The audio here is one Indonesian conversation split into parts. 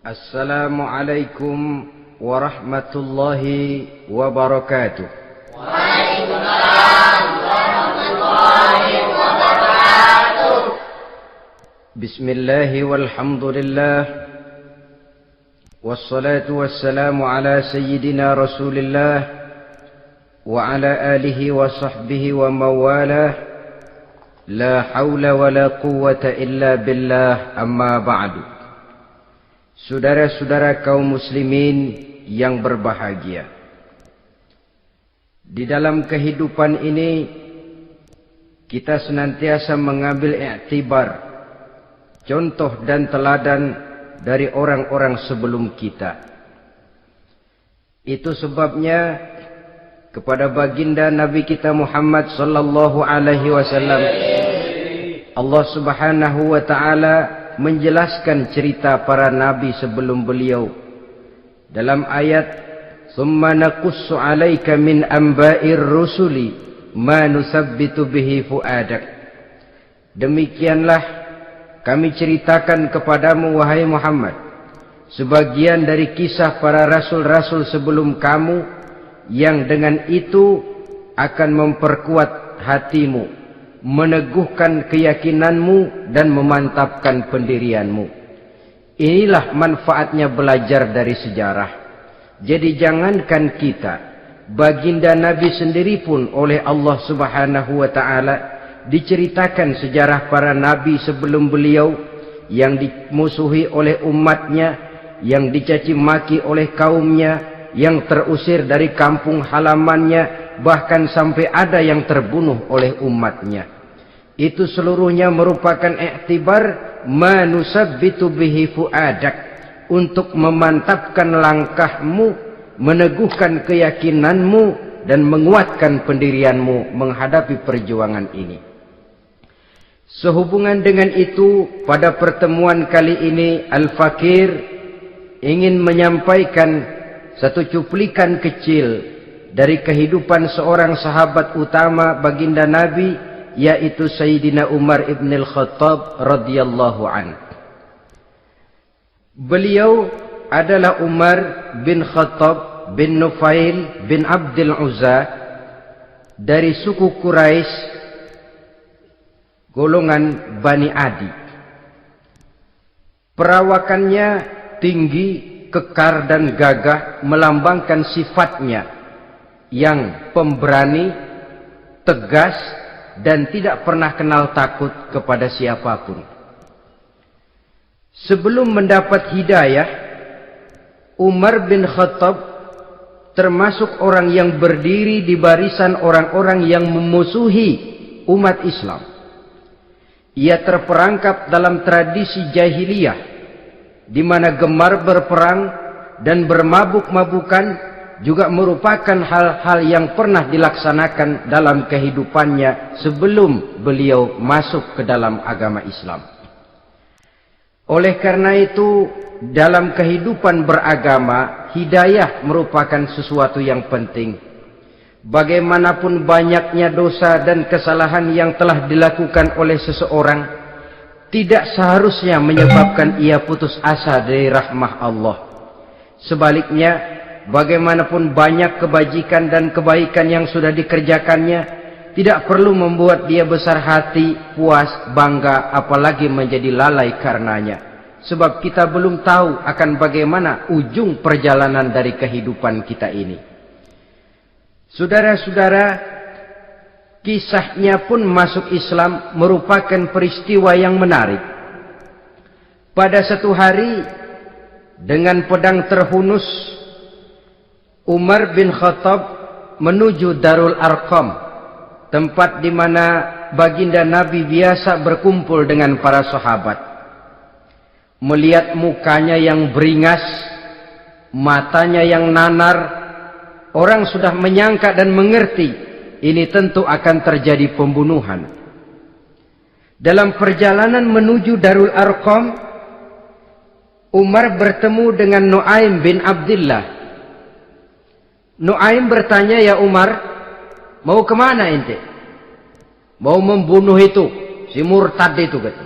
Assalamualaikum warahmatullahi wabarakatuh. Waalaikumsalam warahmatullahi wabarakatuh. Bismillahi walhamdulillah. Wassalatu wassalamu ala sayyidina Rasulillah wa ala alihi wa sahbihi wa mawalah. La hawla wa la quwwata illa billah, amma ba'du. Saudara-saudara kaum muslimin yang berbahagia, di dalam kehidupan ini kita senantiasa mengambil iktibar, contoh dan teladan dari orang-orang sebelum kita. Itu sebabnya kepada baginda Nabi kita Muhammad sallallahu alaihi wasallam Allah Subhanahu wa taala menjelaskan cerita para nabi sebelum beliau dalam ayat "Tsumma naqussu 'alaika min amba'ir rusuli ma nusabbitu bihi fu'adak." Demikianlah kami ceritakan kepadamu wahai Muhammad sebagian dari kisah para rasul-rasul sebelum kamu yang dengan itu akan memperkuat hatimu, meneguhkan keyakinanmu dan memantapkan pendirianmu. Inilah manfaatnya belajar dari sejarah. Jadi jangankan kita, baginda Nabi sendiri pun oleh Allah Subhanahu wa taala diceritakan sejarah para nabi sebelum beliau yang dimusuhi oleh umatnya, yang dicaci maki oleh kaumnya, yang terusir dari kampung halamannya, bahkan sampai ada yang terbunuh oleh umatnya. Itu seluruhnya merupakan iktibar manusabbitu bihi fu'adak, untuk memantapkan langkahmu, meneguhkan keyakinanmu dan menguatkan pendirianmu menghadapi perjuangan ini. Sehubungan dengan itu, pada pertemuan kali ini Al-Fakir ingin menyampaikan satu cuplikan kecil dari kehidupan seorang sahabat utama baginda Nabi, yaitu Sayyidina Umar ibn al-Khattab radhiyallahu an. Beliau adalah Umar bin Khattab bin Nufail bin Abdul Uzza dari suku Quraisy golongan Bani Adi. Perawakannya tinggi, kekar dan gagah, melambangkan sifatnya yang pemberani, tegas, dan tidak pernah kenal takut kepada siapapun. Sebelum mendapat hidayah, Umar bin Khattab termasuk orang yang berdiri di barisan orang-orang yang memusuhi umat Islam. Ia terperangkap dalam tradisi jahiliyah, di mana gemar berperang dan bermabuk-mabukan juga merupakan hal-hal yang pernah dilaksanakan dalam kehidupannya sebelum beliau masuk ke dalam agama Islam. Oleh karena itu, dalam kehidupan beragama, hidayah merupakan sesuatu yang penting. Bagaimanapun banyaknya dosa dan kesalahan yang telah dilakukan oleh seseorang, tidak seharusnya menyebabkan ia putus asa dari rahmah Allah. Sebaliknya, bagaimanapun banyak kebajikan dan kebaikan yang sudah dikerjakannya, tidak perlu membuat dia besar hati, puas, bangga, apalagi menjadi lalai karenanya. Sebab kita belum tahu akan bagaimana ujung perjalanan dari kehidupan kita ini. Saudara-saudara, kisahnya pun masuk Islam merupakan peristiwa yang menarik. Pada satu hari, dengan pedang terhunus, Umar bin Khattab menuju Darul Arqam, tempat di mana baginda Nabi biasa berkumpul dengan para sahabat. Melihat mukanya yang beringas, matanya yang nanar, orang sudah menyangka dan mengerti ini tentu akan terjadi pembunuhan. Dalam perjalanan menuju Darul Arqam, Umar bertemu dengan Nuaim bin Abdullah. Nuaim bertanya, "Ya Umar, mau kemana ente?" "Mau membunuh itu, si murtad itu," kata.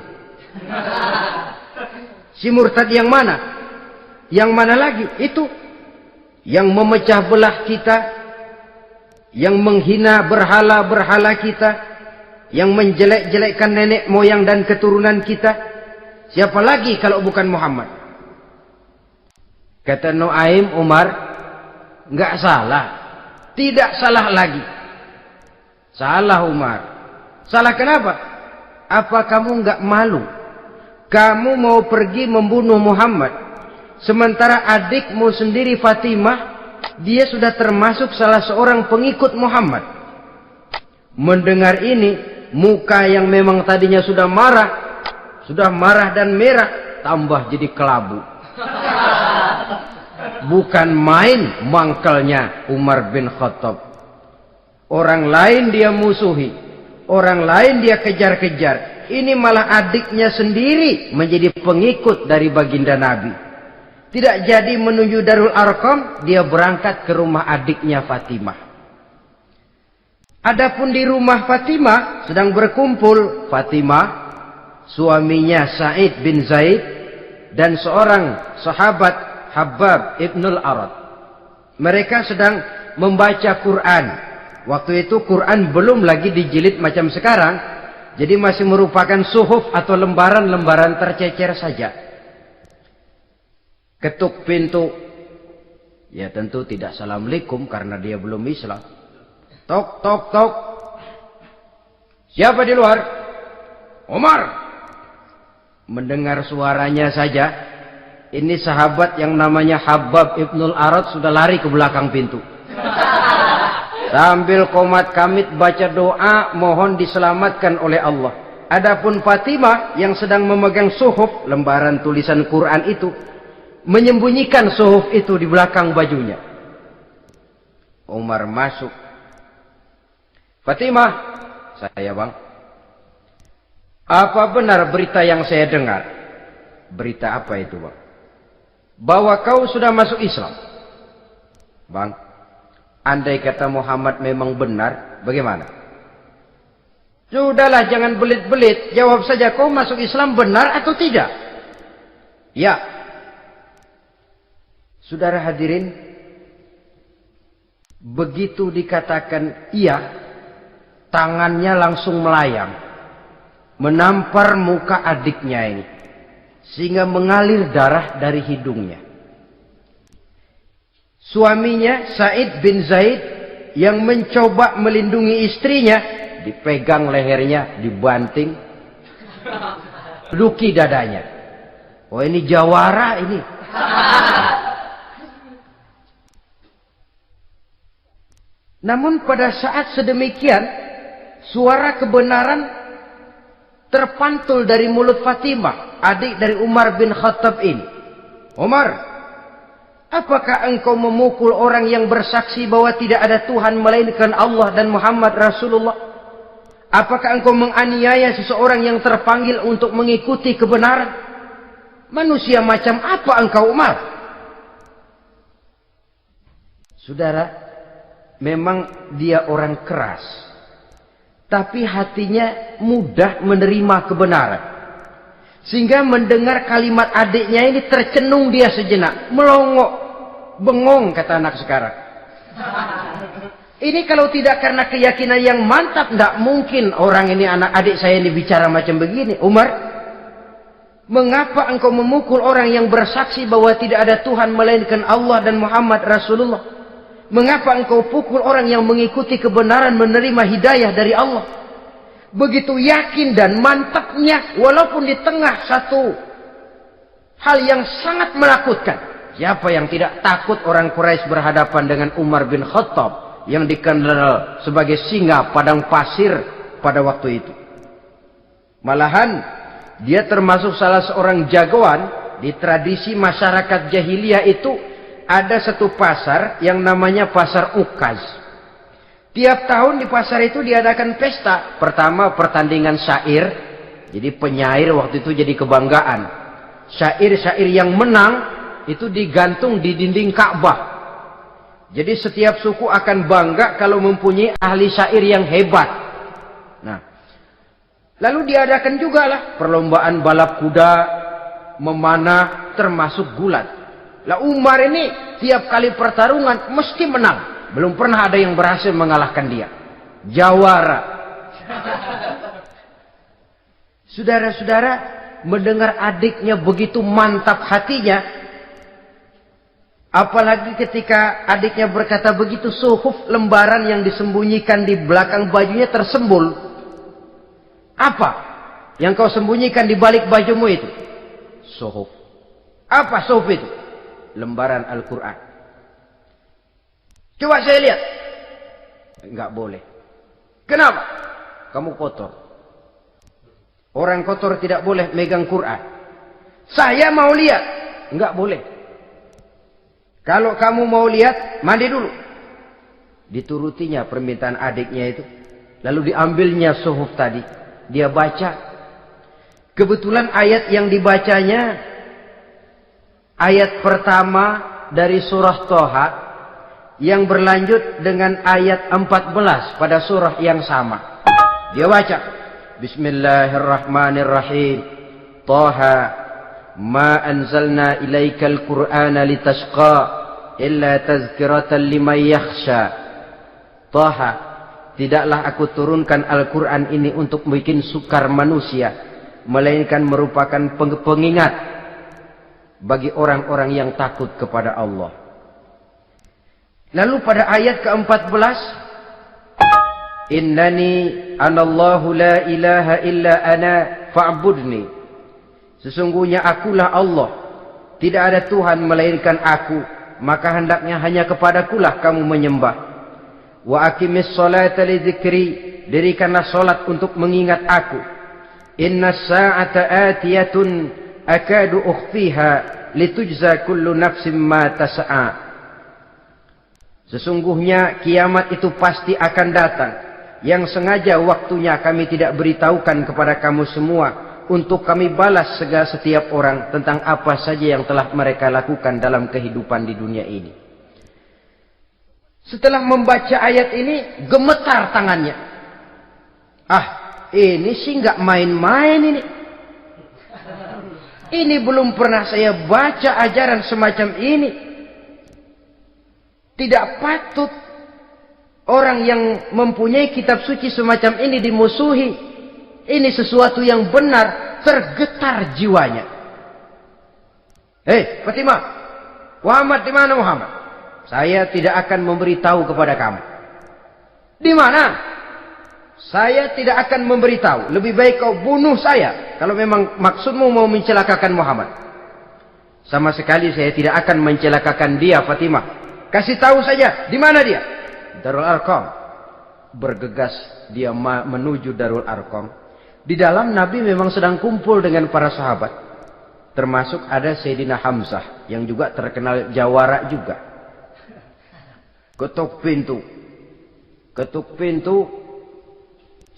"Si murtad yang mana?" Yang mana lagi? Itu yang memecah belah kita, yang menghina berhala-berhala kita, yang menjelek-jelekkan nenek moyang dan keturunan kita. Siapa lagi kalau bukan Muhammad? Kata Nuaim Umar, enggak salah. Tidak salah lagi. Salah Umar. Salah kenapa? Apa kamu enggak malu? Kamu mau pergi membunuh Muhammad, sementara adikmu sendiri Fatimah, dia sudah termasuk salah seorang pengikut Muhammad. Mendengar ini, muka yang memang tadinya sudah marah dan merah, tambah jadi kelabu. Bukan main mangkelnya Umar bin Khattab. Orang lain dia musuhi, orang lain dia kejar-kejar. Ini malah adiknya sendiri menjadi pengikut dari baginda Nabi. Tidak jadi menuju Darul Arqam, dia berangkat ke rumah adiknya Fatimah. Adapun di rumah Fatimah sedang berkumpul Fatimah, suaminya Sa'id bin Zaid, dan seorang sahabat Habbab ibnul Arad. Mereka sedang membaca Quran. Waktu itu Quran belum lagi dijilid macam sekarang. Jadi masih merupakan suhuf atau lembaran-lembaran tercecer saja. Ketuk pintu. Ya tentu tidak assalamualaikum karena dia belum Islam. Tok, tok, tok. Siapa di luar? Umar. Mendengar suaranya saja, ini sahabat yang namanya Habbab ibnul Arad sudah lari ke belakang pintu. Sambil komat kamit baca doa mohon diselamatkan oleh Allah. Adapun Fatimah yang sedang memegang suhuf, lembaran tulisan Quran itu, menyembunyikan suhuf itu di belakang bajunya. Umar masuk. Fatimah, saya bang. Apa benar berita yang saya dengar? Berita apa itu bang? Bahwa kau sudah masuk Islam. Bang, andai kata Muhammad memang benar, bagaimana? Sudahlah, jangan belit-belit. Jawab saja, kau masuk Islam benar atau tidak? Ya. Saudara hadirin, begitu dikatakan iya, tangannya langsung melayang, menampar muka adiknya ini, sehingga mengalir darah dari hidungnya. Suaminya Sa'id bin Zaid yang mencoba melindungi istrinya, dipegang lehernya, dibanting, duki dadanya. Oh ini jawara ini. Namun pada saat sedemikian, suara kebenaran terpantul dari mulut Fatimah, adik dari Umar bin Khattab ini. Umar, apakah engkau memukul orang yang bersaksi bahwa tidak ada Tuhan melainkan Allah dan Muhammad Rasulullah? Apakah engkau menganiaya seseorang yang terpanggil untuk mengikuti kebenaran? Manusia macam apa engkau, Umar? Saudara, memang dia orang keras, tapi hatinya mudah menerima kebenaran. Sehingga mendengar kalimat adiknya ini tercenung dia sejenak. Melongo, bengong kata anak sekarang. Ini kalau tidak karena keyakinan yang mantap, tidak mungkin orang ini, anak adik saya ini bicara macam begini. Umar, mengapa engkau memukul orang yang bersaksi bahwa tidak ada Tuhan melainkan Allah dan Muhammad Rasulullah? Mengapa engkau pukul orang yang mengikuti kebenaran, menerima hidayah dari Allah? Begitu yakin dan mantapnya, walaupun di tengah satu hal yang sangat menakutkan. Siapa yang tidak takut orang Quraisy berhadapan dengan Umar bin Khattab yang dikenal sebagai singa padang pasir pada waktu itu? Malahan dia termasuk salah seorang jagoan di tradisi masyarakat jahiliyah itu. Ada satu pasar yang namanya pasar Ukaz. Tiap tahun di pasar itu diadakan pesta. Pertama pertandingan syair. Jadi penyair waktu itu jadi kebanggaan. Syair-syair yang menang itu digantung di dinding Ka'bah. Jadi setiap suku akan bangga kalau mempunyai ahli syair yang hebat. Nah, lalu diadakan juga lah perlombaan balap kuda, memanah, termasuk gulat. Lah Umar ini tiap kali pertarungan mesti menang. Belum pernah ada yang berhasil mengalahkan dia. Jawara. Saudara-saudara, mendengar adiknya begitu mantap hatinya, apalagi ketika adiknya berkata begitu, suhuf, lembaran yang disembunyikan di belakang bajunya tersembul. Apa yang kau sembunyikan di balik bajumu itu? Suhuf. Apa suhuf itu? Lembaran Al-Quran. Coba saya lihat. Enggak boleh. Kenapa? Kamu kotor. Orang kotor tidak boleh megang Quran. Saya mau lihat. Enggak boleh. Kalau kamu mau lihat, mandi dulu. Diturutinya permintaan adiknya itu. Lalu diambilnya suhuf tadi. Dia baca. Kebetulan ayat yang dibacanya, ayat pertama dari surah Toha, yang berlanjut dengan ayat 14 pada surah yang sama. Dia baca, Bismillahirrahmanirrahim. Toha, ma anzalna ilaikal Qur'ana litashqa illa tazkiratan liman yakhsha. Toha, tidaklah aku turunkan Al-Quran ini untuk bikin sukar manusia, melainkan merupakan pengingat bagi orang-orang yang takut kepada Allah. Lalu pada ayat ke-14, Innani anallahu la ilaha illa ana fa'budni. Sesungguhnya akulah Allah, tidak ada Tuhan melainkan aku, maka hendaknya hanya kepadakulah kamu menyembah. Wa aqimis sholata li dzikri, dirikanlah salat untuk mengingat aku. Inna sa'ata atiyatun akadu ukhfiha litujza kullu nafsin ma tas'a. Sesungguhnya kiamat itu pasti akan datang, yang sengaja waktunya kami tidak beritahukan kepada kamu semua, untuk kami balas segala setiap orang tentang apa saja yang telah mereka lakukan dalam kehidupan di dunia ini. Setelah membaca ayat ini, gemetar tangannya. Ah, ini sih nggak main-main ini. Ini belum pernah saya baca ajaran semacam ini. Tidak patut orang yang mempunyai kitab suci semacam ini dimusuhi. Ini sesuatu yang benar, tergetar jiwanya. Hei, Fatimah, Muhammad di mana Muhammad? Saya tidak akan memberitahu kepada kamu. Di mana? Saya tidak akan memberitahu. Lebih baik kau bunuh saya kalau memang maksudmu mau mencelakakan Muhammad. Sama sekali saya tidak akan mencelakakan dia, Fatimah. Kasih tahu saja, di mana dia? Darul Arqam. Bergegas dia menuju Darul Arqam. Di dalam Nabi memang sedang kumpul dengan para sahabat. Termasuk ada Sayyidina Hamzah yang juga terkenal jawara juga. Ketuk pintu. Ketuk pintu.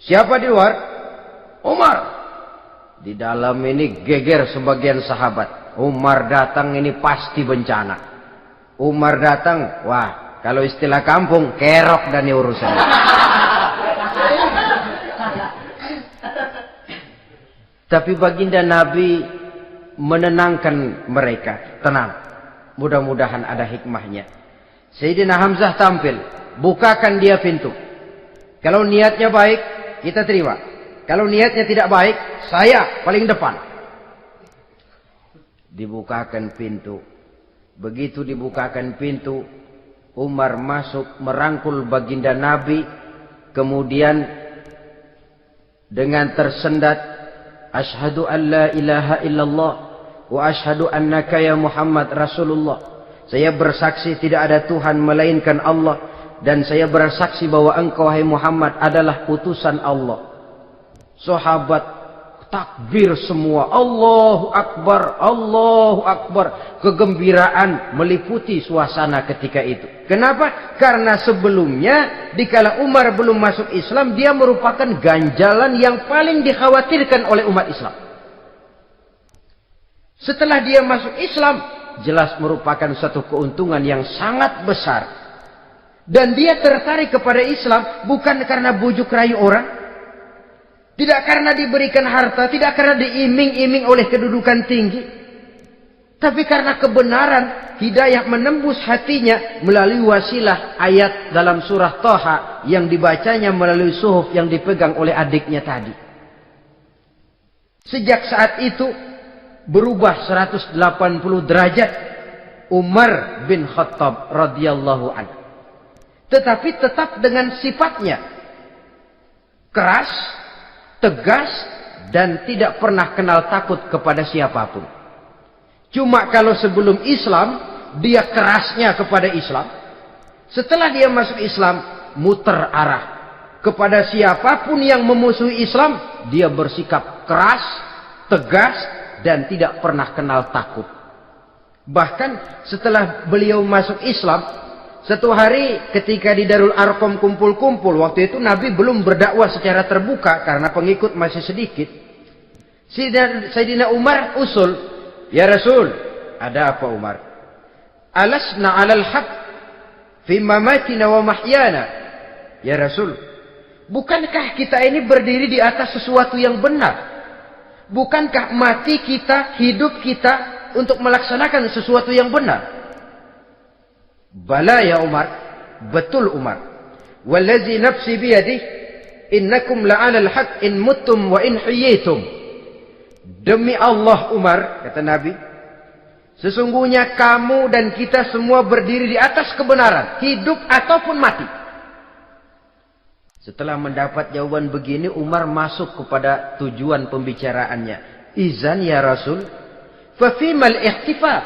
Siapa di luar? Umar. Di dalam ini geger sebagian sahabat. Umar datang ini pasti bencana. Umar datang, wah, kalau istilah kampung, kerok dan urusan. Tapi baginda Nabi menenangkan mereka. Tenang, mudah-mudahan ada hikmahnya. Sayyidina Hamzah tampil, bukakan dia pintu. Kalau niatnya baik, kita terima. Kalau niatnya tidak baik, saya paling depan. Dibukakan pintu. Begitu dibukakan pintu, Umar masuk merangkul baginda Nabi. Kemudian dengan tersendat, Ashhadu an la ilaha illallah wa ashhadu annaka ya Muhammad Rasulullah. Saya bersaksi tidak ada Tuhan melainkan Allah, dan saya bersaksi bahwa engkau hai Muhammad adalah utusan Allah. Sahabat takbir semua, Allahu Akbar, Allahu Akbar. Kegembiraan meliputi suasana ketika itu. Kenapa? Karena sebelumnya, dikala Umar belum masuk Islam, dia merupakan ganjalan yang paling dikhawatirkan oleh umat Islam. Setelah dia masuk Islam, jelas merupakan suatu keuntungan yang sangat besar. Dan dia tertarik kepada Islam bukan karena bujuk rayu orang, tidak karena diberikan harta, tidak karena diiming-iming oleh kedudukan tinggi, tapi karena kebenaran hidayah menembus hatinya melalui wasilah ayat dalam surah Thaha yang dibacanya melalui suhuf yang dipegang oleh adiknya tadi. Sejak saat itu berubah 180 derajat Umar bin Khattab radhiyallahu anhu. Tetapi tetap dengan sifatnya keras, tegas, dan tidak pernah kenal takut kepada siapapun. Cuma kalau sebelum Islam, dia kerasnya kepada Islam. Setelah dia masuk Islam, muter arah. Kepada siapapun yang memusuhi Islam, dia bersikap keras, tegas, dan tidak pernah kenal takut. Bahkan setelah beliau masuk Islam, satu hari ketika di Darul Arqam kumpul-kumpul, waktu itu Nabi belum berdakwah secara terbuka karena pengikut masih sedikit. Sayyidina Umar usul, "Ya Rasul, ada apa Umar? Alasna 'alal haq fi mamatina wa mahyana?" Ya Rasul, bukankah kita ini berdiri di atas sesuatu yang benar? Bukankah mati kita, hidup kita untuk melaksanakan sesuatu yang benar? Bala ya Umar, betul Umar. Wallazi nafsi biyadih, innakum la'alal haq in muttum wa in hiyitum. Demi Allah Umar, kata Nabi, sesungguhnya kamu dan kita semua berdiri di atas kebenaran, hidup ataupun mati. Setelah mendapat jawaban begini, Umar masuk kepada tujuan pembicaraannya. Izan ya Rasul, fa fimal ihtifal.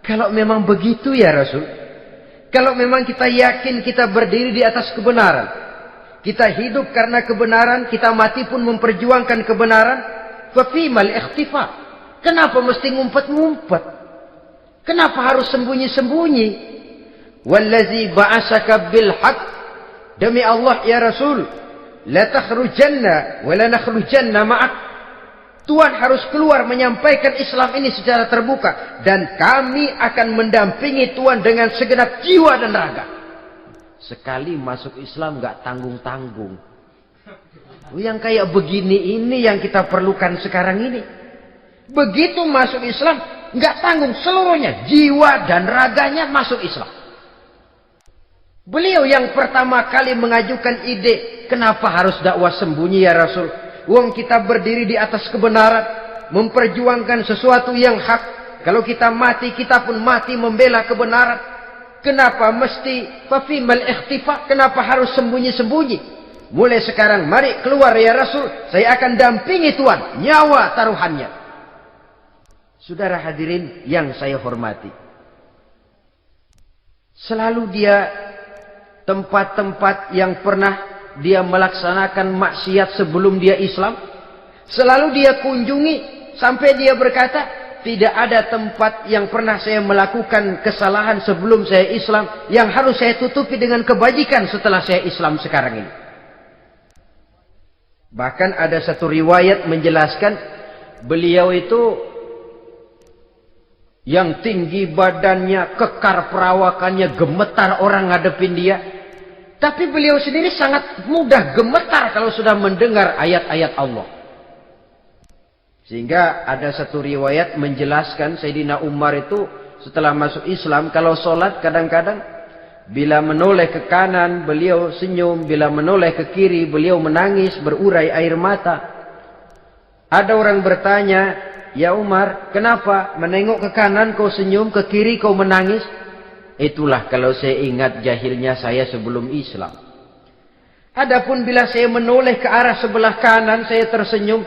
Kalau memang begitu ya Rasul, kalau memang kita yakin kita berdiri di atas kebenaran, kita hidup karena kebenaran, kita mati pun memperjuangkan kebenaran, fa fimal ihtifal. Kenapa mesti ngumpet-ngumpet? Kenapa harus sembunyi-sembunyi? Wallazi ba'asaka bil haqq, demi Allah ya Rasul, la takhrujanna wa la nakhrujanna ma'ak. Tuhan harus keluar menyampaikan Islam ini secara terbuka, dan kami akan mendampingi Tuhan dengan segenap jiwa dan raga. Sekali masuk Islam gak tanggung-tanggung. Yang kayak begini ini yang kita perlukan sekarang ini. Begitu masuk Islam gak tanggung seluruhnya, jiwa dan raganya masuk Islam. Beliau yang pertama kali mengajukan ide, kenapa harus dakwah sembunyi ya Rasul? Wong kita berdiri di atas kebenaran, memperjuangkan sesuatu yang hak. Kalau kita mati, kita pun mati membela kebenaran. Kenapa mesti fafimal ikhtifa? Kenapa harus sembunyi-sembunyi? Mulai sekarang, mari keluar ya Rasul. Saya akan dampingi Tuhan, nyawa taruhannya. Saudara hadirin yang saya hormati, selalu dia tempat-tempat yang pernah dia melaksanakan maksiat sebelum dia Islam, selalu dia kunjungi sampai dia berkata, tidak ada tempat yang pernah saya melakukan kesalahan sebelum saya Islam yang harus saya tutupi dengan kebajikan setelah saya Islam sekarang ini. Bahkan ada satu riwayat menjelaskan beliau itu yang tinggi badannya, kekar perawakannya, gemetar orang ngadepin dia. Tapi beliau sendiri sangat mudah gemetar kalau sudah mendengar ayat-ayat Allah. Sehingga ada satu riwayat menjelaskan Sayyidina Umar itu setelah masuk Islam, kalau sholat kadang-kadang bila menoleh ke kanan beliau senyum, bila menoleh ke kiri beliau menangis berurai air mata. Ada orang bertanya, ya Umar, kenapa menengok ke kanan kau senyum, ke kiri kau menangis? Itulah kalau saya ingat jahilnya saya sebelum Islam. Adapun bila saya menoleh ke arah sebelah kanan, saya tersenyum,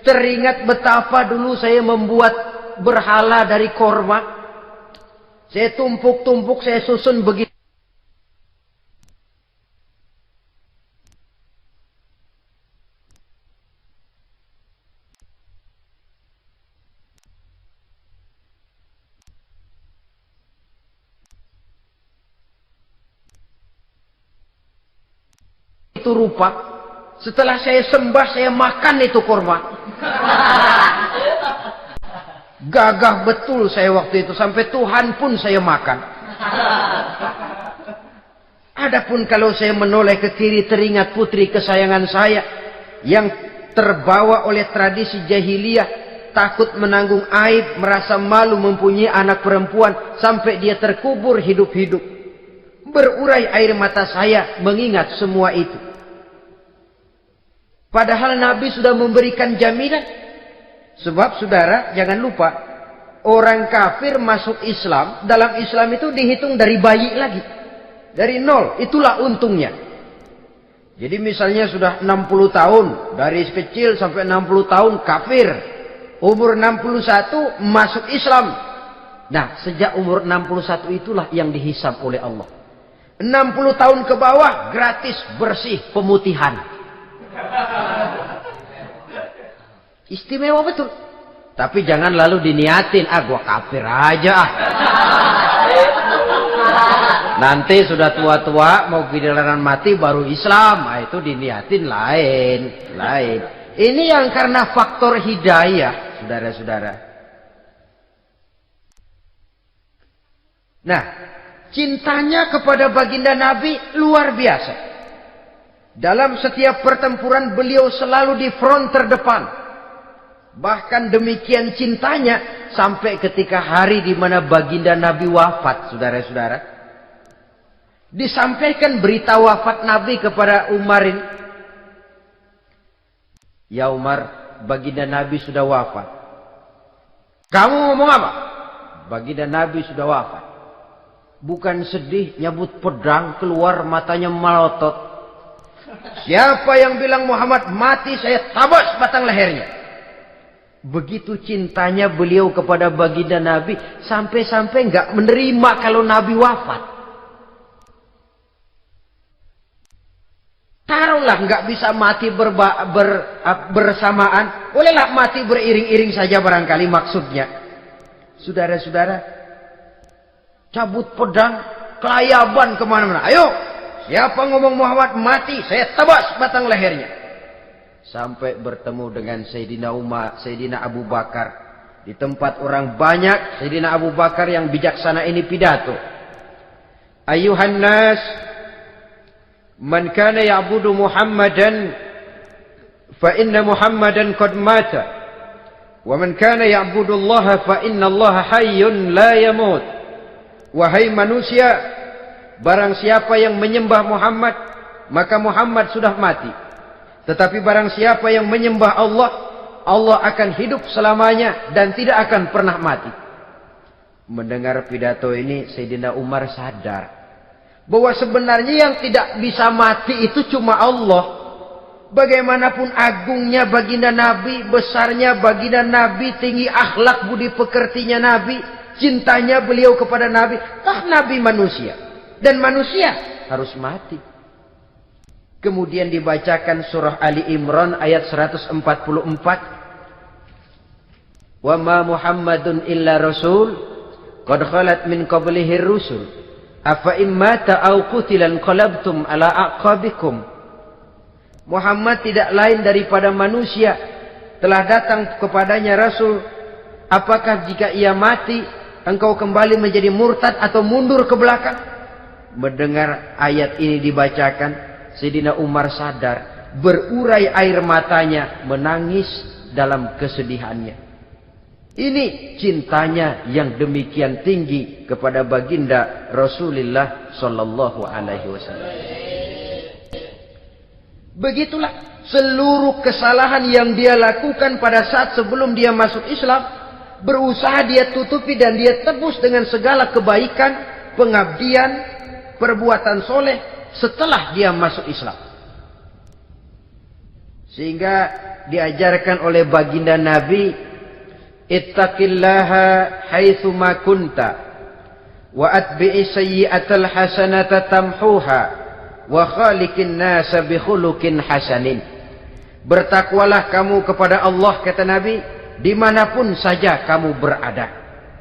teringat betapa dulu saya membuat berhala dari korma. Saya tumpuk-tumpuk, saya susun begitu. Itu rupa. Setelah saya sembah, saya makan itu korma. Gagah betul saya waktu itu, sampai Tuhan pun saya makan. Adapun kalau saya menoleh ke kiri, teringat putri kesayangan saya yang terbawa oleh tradisi jahiliyah, takut menanggung aib, merasa malu mempunyai anak perempuan, sampai dia terkubur hidup-hidup. Berurai air mata saya mengingat semua itu. Padahal Nabi sudah memberikan jaminan. Sebab saudara, jangan lupa, orang kafir masuk Islam, dalam Islam itu dihitung dari bayi lagi. Dari nol, itulah untungnya. Jadi misalnya sudah 60 tahun, dari kecil sampai 60 tahun kafir. Umur 61 masuk Islam. Nah, sejak umur 61 itulah yang dihisab oleh Allah. 60 tahun ke bawah, gratis, bersih, pemutihan. Istimewa betul. Tapi jangan lalu diniatin, gua kafir aja ah. Nanti sudah tua-tua mau giliran mati baru Islam. Nah, itu diniatin lain. Ini yang karena faktor hidayah, saudara-saudara. Nah, cintanya kepada baginda Nabi luar biasa. Dalam setiap pertempuran beliau selalu di front terdepan. Bahkan demikian cintanya sampai ketika hari di mana baginda Nabi wafat, saudara-saudara. Disampaikan berita wafat Nabi kepada Umarin. Ya Umar, baginda Nabi sudah wafat. Kamu ngomong apa? Baginda Nabi sudah wafat. Bukan sedih, nyabut pedang, keluar matanya melotot. Siapa yang bilang Muhammad mati, saya tabas batang lehernya. Begitu cintanya beliau kepada baginda Nabi, sampai-sampai nggak menerima kalau Nabi wafat. Taruhlah nggak bisa mati bersamaan, bolehlah mati beriring-iring saja barangkali maksudnya. Saudara-saudara, cabut pedang, kelayaban kemana-mana. Ayo, siapa ngomong Muhammad mati, saya tabas batang lehernya. Sampai bertemu dengan Sayyidina Umar, Sayyidina Abu Bakar. Di tempat orang banyak, Sayyidina Abu Bakar yang bijaksana ini pidato. Ayuhan nas, man kana ya'budu Muhammadan, fa inna Muhammadan qad mata. Wa man kana ya'budu Allah, fa inna Allah hayyun la yamut. Wahai manusia, barang siapa yang menyembah Muhammad, maka Muhammad sudah mati. Tetapi barang siapa yang menyembah Allah, Allah akan hidup selamanya dan tidak akan pernah mati. Mendengar pidato ini, Sayyidina Umar sadar bahwa sebenarnya yang tidak bisa mati itu cuma Allah. Bagaimanapun agungnya baginda Nabi, besarnya baginda Nabi, tinggi akhlak budi pekertinya Nabi, cintanya beliau kepada Nabi, Nabi manusia. Dan manusia harus mati. Kemudian dibacakan surah Ali Imran ayat 144. Wa ma Muhammadun illa rasul qad khalat min qablihi rusul afa immata aw qutilan qalabtum ala aqabikum. Muhammad tidak lain daripada manusia, telah datang kepadanya rasul. Apakah jika ia mati engkau kembali menjadi murtad atau mundur ke belakang? Mendengar ayat ini dibacakan, Sayyidina Umar sadar, berurai air matanya, menangis dalam kesedihannya. Ini cintanya yang demikian tinggi kepada baginda Rasulullah sallallahu alaihi wasallam. Begitulah seluruh kesalahan yang dia lakukan pada saat sebelum dia masuk Islam, berusaha dia tutupi dan dia tebus dengan segala kebaikan, pengabdian, perbuatan soleh setelah dia masuk Islam. Sehingga diajarkan oleh baginda Nabi, ittaqillaha haitsu ma kunta wa atbi'i sayyi'atal hasanata tamhuha wa khaliqin nasa bi khuluqin hasanin. Bertakwalah kamu kepada Allah, kata Nabi, dimanapun saja kamu berada.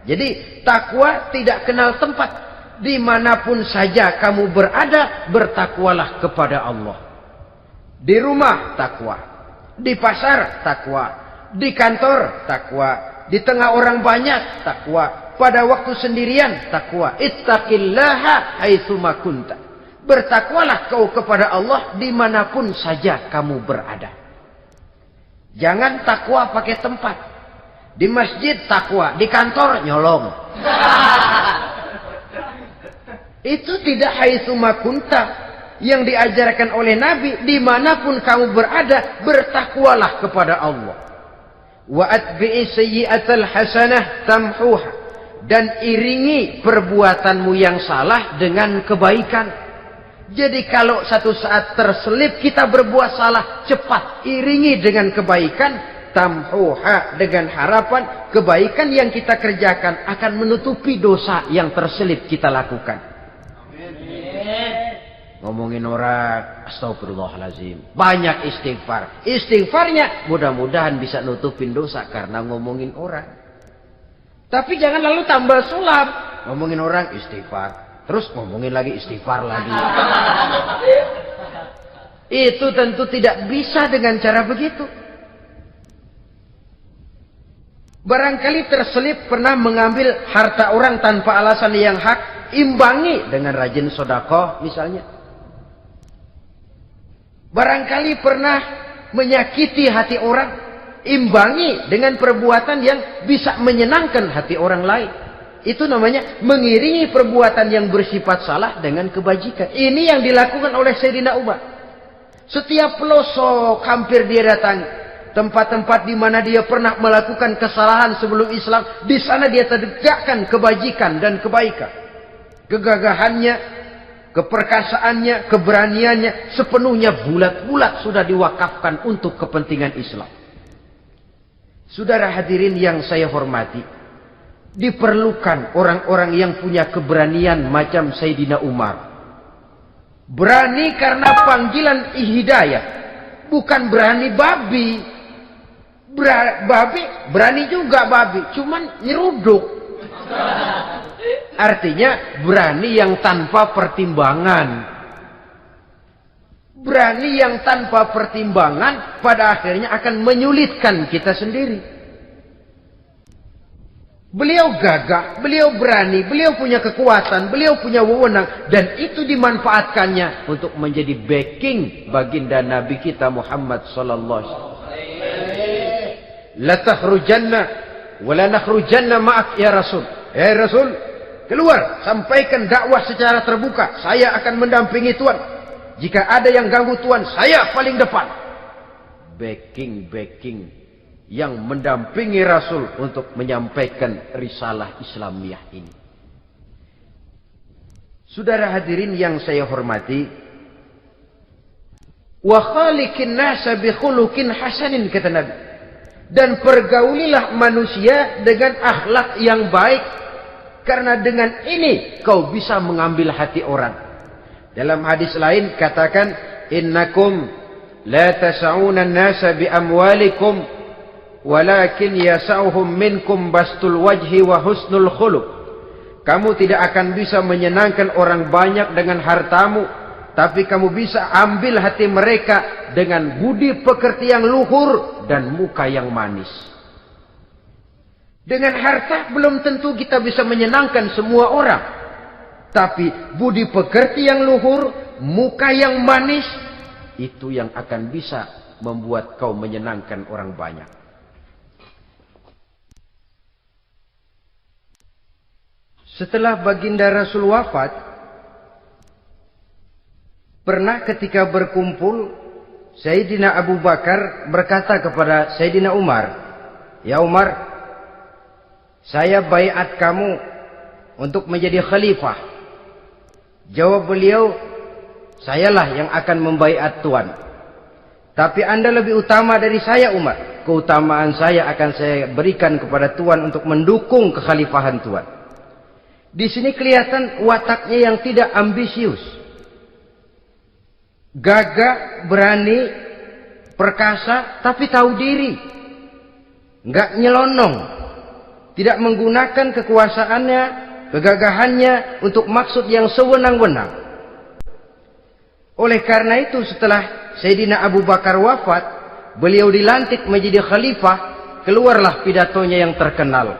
Jadi takwa tidak kenal tempat. Dimanapun saja kamu berada, bertakwalah kepada Allah. Di rumah takwa, di pasar takwa, di kantor takwa, di tengah orang banyak takwa, pada waktu sendirian takwa. Ittaqillaha haitsu ma kunta. Bertakwalah kau kepada Allah dimanapun saja kamu berada. Jangan takwa pakai tempat. Di masjid takwa, di kantor nyolong. Itu tidak haitsu makunta. Yang diajarkan oleh Nabi, dimanapun kamu berada, bertakwalah kepada Allah. Wa atbi'i sayyi'atal hasanah tamhuha. Dan iringi perbuatanmu yang salah dengan kebaikan. Jadi kalau satu saat terselip kita berbuat salah, cepat iringi dengan kebaikan. Tamhuha, dengan harapan kebaikan yang kita kerjakan akan menutupi dosa yang terselip kita lakukan. Ngomongin orang, astagfirullahaladzim. Banyak istighfar. Istighfarnya mudah-mudahan bisa nutupin dosa karena ngomongin orang. Tapi jangan lalu tambah sulap. Ngomongin orang istighfar. Terus ngomongin lagi istighfar lagi. Itu tentu tidak bisa dengan cara begitu. Barangkali terselip pernah mengambil harta orang tanpa alasan yang hak. Imbangi dengan rajin sedekah misalnya. Barangkali pernah menyakiti hati orang, imbangi dengan perbuatan yang bisa menyenangkan hati orang lain. Itu namanya mengiringi perbuatan yang bersifat salah dengan kebajikan. Ini yang dilakukan oleh Sayyidina Umar. Setiap pelosok hampir dia datangi. Tempat-tempat di mana dia pernah melakukan kesalahan sebelum Islam, di sana dia tegakkan kebajikan dan kebaikan. Kegagahannya, keperkasaannya, keberaniannya sepenuhnya bulat-bulat sudah diwakafkan untuk kepentingan Islam. Saudara hadirin yang saya hormati, diperlukan orang-orang yang punya keberanian macam Sayyidina Umar. Berani karena panggilan hidayah, bukan berani babi. Babi berani juga babi, cuman nyeruduk. Artinya berani yang tanpa pertimbangan. Berani yang tanpa pertimbangan pada akhirnya akan menyulitkan kita sendiri. Beliau gagah, beliau berani, beliau punya kekuatan, beliau punya wewenang. Dan itu dimanfaatkannya untuk menjadi backing baginda Nabi kita Muhammad sallallahu alaihi wasallam. La takhrujanna wa la nakhrujanna ma'ak ya Rasul. Ya Rasul, keluar, sampaikan dakwah secara terbuka. Saya akan mendampingi Tuhan. Jika ada yang ganggu Tuhan, saya paling depan. Backing yang mendampingi Rasul untuk menyampaikan risalah Islamiyah ini. Saudara hadirin yang saya hormati, wa khaliqin nasa bi khuluqin hasanin, kata Nabi. Dan pergaulilah manusia dengan akhlak yang baik, karena dengan ini kau bisa mengambil hati orang. Dalam hadis lain katakan, innakum la tas'una an-nasa bi amwalikum walakin yas'uhum minkum bastul wajhi wa husnul khuluq. Kamu tidak akan bisa menyenangkan orang banyak dengan hartamu, tapi kamu bisa ambil hati mereka dengan budi pekerti yang luhur dan muka yang manis. Dengan harta belum tentu kita bisa menyenangkan semua orang. Tapi budi pekerti yang luhur, muka yang manis, itu yang akan bisa membuat kau menyenangkan orang banyak. Setelah baginda Rasul wafat, pernah ketika berkumpul, Sayyidina Abu Bakar berkata kepada Sayyidina Umar, "Ya Umar, saya baiat kamu untuk menjadi khalifah." Jawab beliau, "Sayalah yang akan membaiat Tuan. Tapi Anda lebih utama dari saya, Umar. Keutamaan saya akan saya berikan kepada Tuan untuk mendukung kekhalifahan Tuan." Di sini kelihatan wataknya yang tidak ambisius. Gagah, berani, perkasa, tapi tahu diri. Enggak nyelonong. Tidak menggunakan kekuasaannya, kegagahannya untuk maksud yang sewenang-wenang. Oleh karena itu setelah Sayyidina Abu Bakar wafat, beliau dilantik menjadi khalifah, keluarlah pidatonya yang terkenal.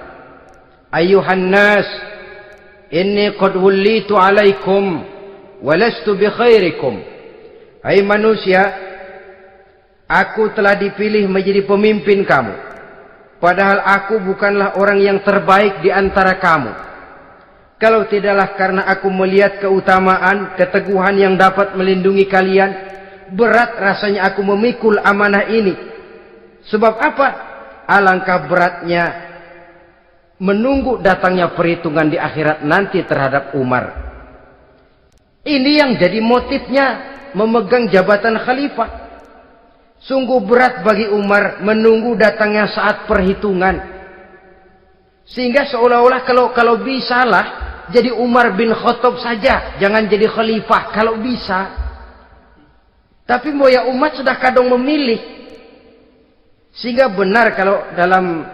Ayyuhan nas, inni qad wullitu alaikum walastu bi khairikum. Hai manusia, aku telah dipilih menjadi pemimpin kamu. padahal aku bukanlah orang yang terbaik di antara kamu. Kalau tidaklah karena aku melihat keutamaan, keteguhan yang dapat melindungi kalian, berat rasanya aku memikul amanah ini. Sebab apa? Alangkah beratnya menunggu datangnya perhitungan di akhirat nanti terhadap Umar. Ini yang jadi motifnya memegang jabatan khalifah. Sungguh berat bagi Umar menunggu datangnya saat perhitungan. Sehingga seolah-olah kalau bisalah jadi Umar bin Khattab saja, jangan jadi khalifah kalau bisa. Tapi moya umat sudah kadang memilih. Sehingga benar kalau dalam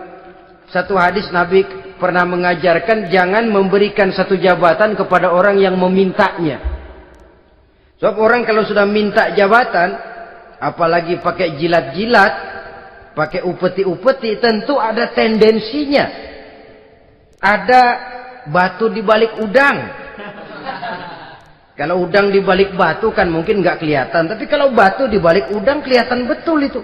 satu hadis Nabi pernah mengajarkan jangan memberikan satu jabatan kepada orang yang memintanya. Sebab orang kalau sudah minta jabatan, apalagi pakai jilat-jilat, pakai upeti-upeti, tentu ada tendensinya. Ada batu di balik udang. Kalau udang di balik batu kan mungkin nggak kelihatan, tapi kalau batu di balik udang kelihatan betul itu.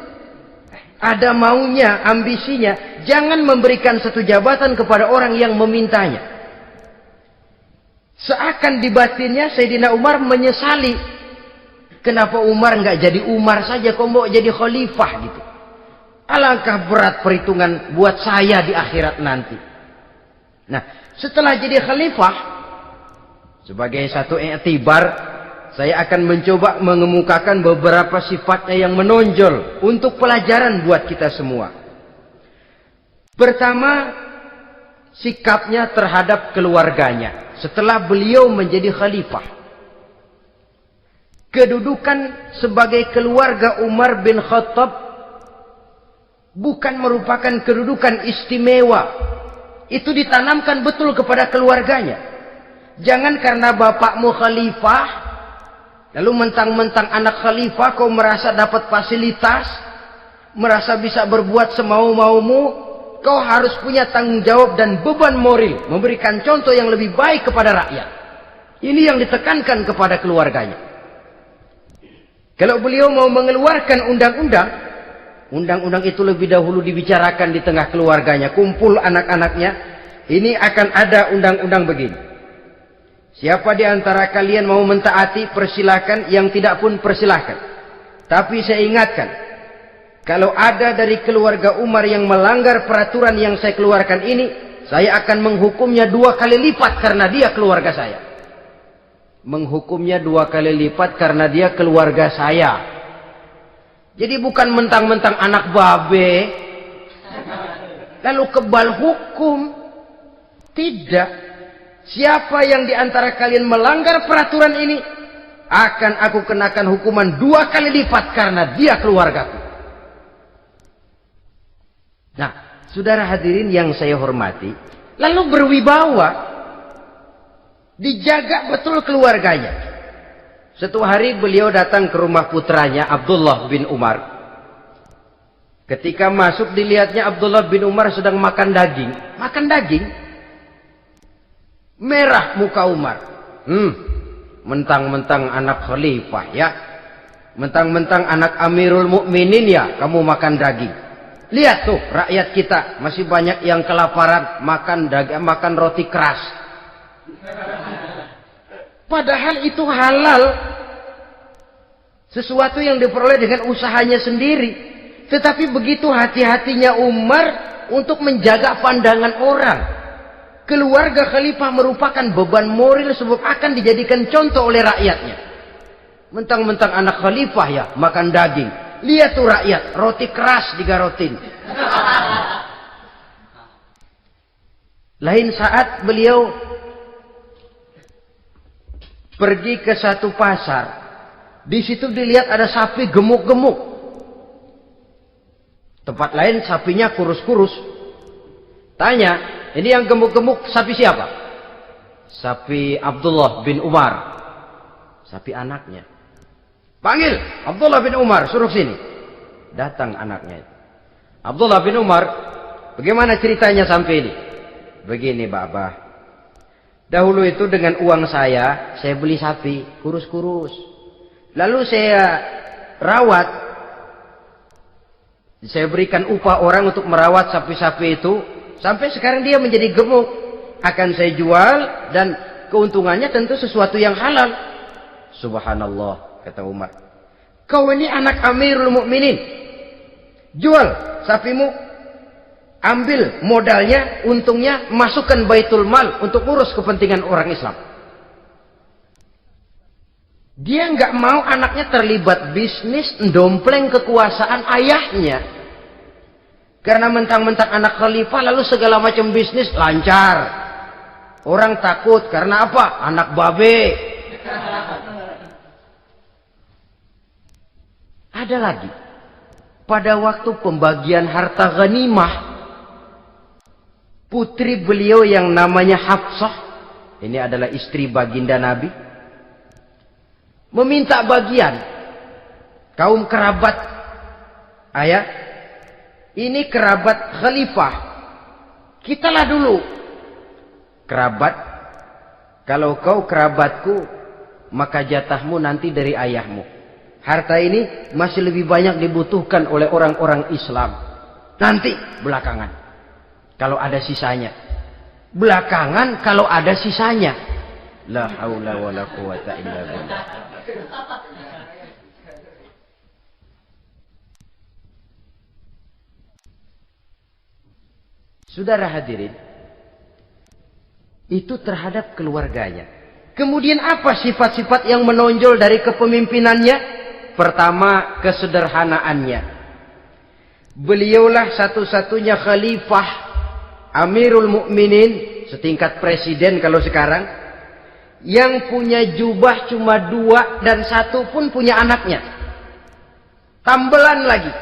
Ada maunya, ambisinya. Jangan memberikan satu jabatan kepada orang yang memintanya. Seakan di batinnya Sayyidina Umar menyesali. Kenapa Umar nggak jadi Umar saja, kok mau jadi khalifah gitu. Alangkah berat perhitungan buat saya di akhirat nanti. Nah, setelah jadi khalifah, sebagai satu i'tibar, saya akan mencoba mengemukakan beberapa sifatnya yang menonjol untuk pelajaran buat kita semua. Pertama, sikapnya terhadap keluarganya setelah beliau menjadi khalifah. Kedudukan sebagai keluarga Umar bin Khattab bukan merupakan kedudukan istimewa. Itu ditanamkan betul kepada keluarganya. Jangan karena bapakmu khalifah, lalu mentang-mentang anak khalifah kau merasa dapat fasilitas, merasa bisa berbuat semau-maumu, kau harus punya tanggung jawab dan beban moral, memberikan contoh yang lebih baik kepada rakyat. Ini yang ditekankan kepada keluarganya. Kalau beliau mau mengeluarkan undang-undang, undang-undang itu lebih dahulu dibicarakan di tengah keluarganya, kumpul anak-anaknya, ini akan ada undang-undang begini. Siapa di antara kalian mau mentaati, persilakan. Yang tidak pun persilakan. Tapi saya ingatkan, kalau ada dari keluarga Umar yang melanggar peraturan yang saya keluarkan ini, saya akan menghukumnya 2 kali lipat karena dia keluarga saya. Menghukumnya 2 kali lipat karena dia keluarga saya. Jadi bukan mentang-mentang anak babe, lalu kebal hukum. Tidak. Siapa yang diantara kalian melanggar peraturan ini, akan aku kenakan hukuman 2 kali lipat karena dia keluargaku. Nah, saudara hadirin yang saya hormati, lalu berwibawa, dijaga betul keluarganya. Suatu hari beliau datang ke rumah putranya Abdullah bin Umar. Ketika masuk dilihatnya Abdullah bin Umar sedang makan daging. Makan daging. Merah muka Umar. Mentang-mentang anak khalifah ya. Mentang-mentang anak Amirul Mukminin ya, kamu makan daging. Lihat tuh rakyat kita masih banyak yang kelaparan, makan daging, makan roti keras. Padahal itu halal. Sesuatu yang diperoleh dengan usahanya sendiri. Tetapi begitu hati-hatinya Umar untuk menjaga pandangan orang. Keluarga khalifah merupakan beban moral sebab akan dijadikan contoh oleh rakyatnya. Mentang-mentang anak khalifah ya, makan daging. Lihat tuh rakyat, roti keras digarotin. Lain saat beliau pergi ke satu pasar. Di situ dilihat ada sapi gemuk-gemuk. Tempat lain sapinya kurus-kurus. Tanya, ini yang gemuk-gemuk sapi siapa? Sapi Abdullah bin Umar. Sapi anaknya. Panggil Abdullah bin Umar, suruh sini. Datang anaknya. Abdullah bin Umar, bagaimana ceritanya sampai ini? Begini, Bapak. Dahulu itu dengan uang saya beli sapi kurus-kurus. Lalu saya rawat. Saya berikan upah orang untuk merawat sapi-sapi itu. Sampai sekarang dia menjadi gemuk. Akan saya jual dan keuntungannya tentu sesuatu yang halal. Subhanallah, kata Umar. Kau ini anak Amirul Mukminin. Jual sapimu. Ambil modalnya, untungnya, masukkan Baitul Mal untuk urus kepentingan orang Islam. Dia nggak mau anaknya terlibat bisnis, ndompleng kekuasaan ayahnya. Karena mentang-mentang anak khalifah lalu segala macam bisnis lancar. Orang takut karena apa? Anak babe. Ada lagi. Pada waktu pembagian harta ghanimah, putri beliau yang namanya Hafsah, ini adalah istri baginda Nabi, meminta bagian. Kaum kerabat ayah, ini kerabat khalifah, kitalah dulu kerabat. Kalau kau kerabatku, maka jatahmu nanti dari ayahmu. Harta ini masih lebih banyak dibutuhkan oleh orang-orang Islam. Nanti belakangan, kalau ada sisanya. Belakangan kalau ada sisanya. La haula wala quwata illa billah. Saudara hadirin, itu terhadap keluarganya. Kemudian apa sifat-sifat yang menonjol dari kepemimpinannya? Pertama, kesederhanaannya. Beliaulah satu-satunya khalifah, Amirul Mukminin, setingkat presiden kalau sekarang, yang punya jubah cuma 2 dan 1 pun punya anaknya. Tambelan lagi.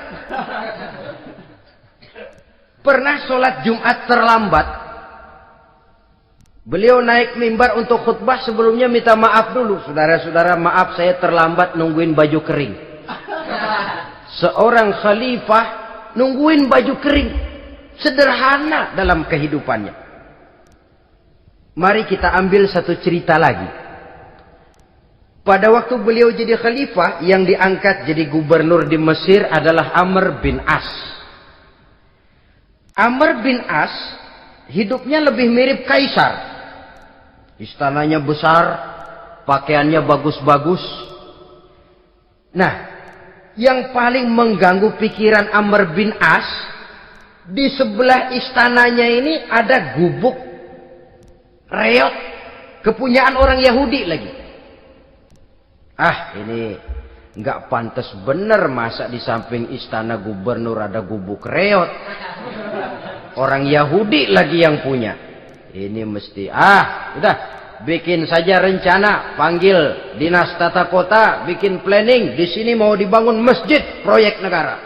Pernah sholat Jumat terlambat. Beliau naik mimbar untuk khutbah, sebelumnya minta maaf dulu. Saudara-saudara, maaf saya terlambat nungguin baju kering. Seorang khalifah nungguin baju kering. Sederhana dalam kehidupannya. Mari kita ambil satu cerita lagi. Pada waktu beliau jadi khalifah, yang diangkat jadi gubernur di Mesir adalah Amr bin As. Amr bin As hidupnya lebih mirip kaisar. Istananya besar, pakaiannya bagus-bagus. Nah, yang paling mengganggu pikiran Amr bin As, di sebelah istananya ini ada gubuk reot, kepunyaan orang Yahudi lagi. Ah, ini nggak pantas bener, masa di samping istana gubernur ada gubuk reot. Orang Yahudi lagi yang punya. Ini mesti, udah, bikin saja rencana, panggil dinas tata kota, bikin planning. Di sini mau dibangun masjid, proyek negara.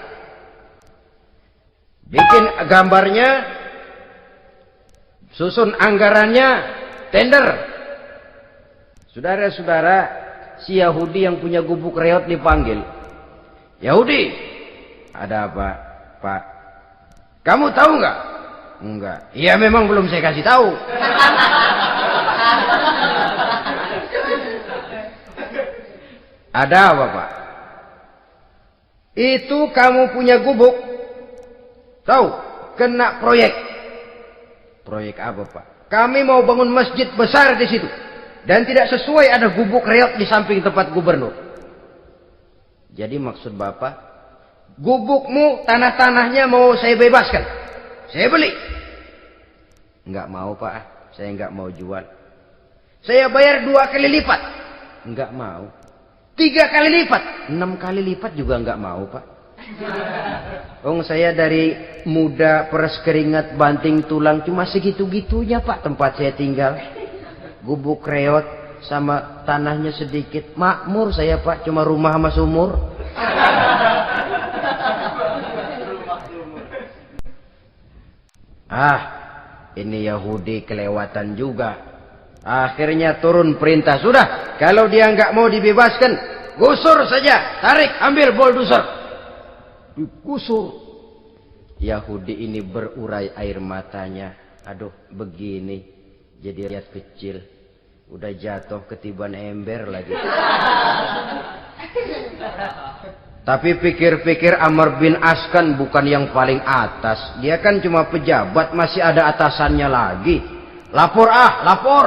Bikin gambarnya, susun anggarannya, tender. Saudara-saudara, si Yahudi yang punya gubuk reot dipanggil. Yahudi, ada apa, Pak? Kamu tahu nggak? Enggak. Iya, memang belum saya kasih tahu. Ada apa, Pak? Itu kamu punya gubuk. Tahu? Kena proyek. Proyek apa, Pak? Kami mau bangun masjid besar di situ. Dan tidak sesuai ada gubuk reot di samping tempat gubernur. Jadi maksud Bapak, gubukmu, tanah-tanahnya mau saya bebaskan. Saya beli. Enggak mau, Pak. Saya enggak mau jual. Saya bayar 2 kali lipat. Enggak mau. 3 kali lipat. 6 kali lipat juga enggak mau, Pak. Saya dari muda peres keringat banting tulang cuma segitu-gitunya, Pak, tempat saya tinggal. Gubuk reot sama tanahnya sedikit. Makmur saya, Pak, cuma rumah sama sumur. Ini Yahudi kelewatan juga. Akhirnya turun perintah, sudah, kalau dia nggak mau dibebaskan, gusur saja, tarik, ambil bulldozer. Digusur. Yahudi ini berurai air matanya. Aduh, begini, jadi rakyat kecil, udah jatuh ketiban ember lagi. Tapi pikir-pikir Amr bin As kan bukan yang paling atas. Dia kan cuma pejabat, masih ada atasannya lagi. Lapor lapor.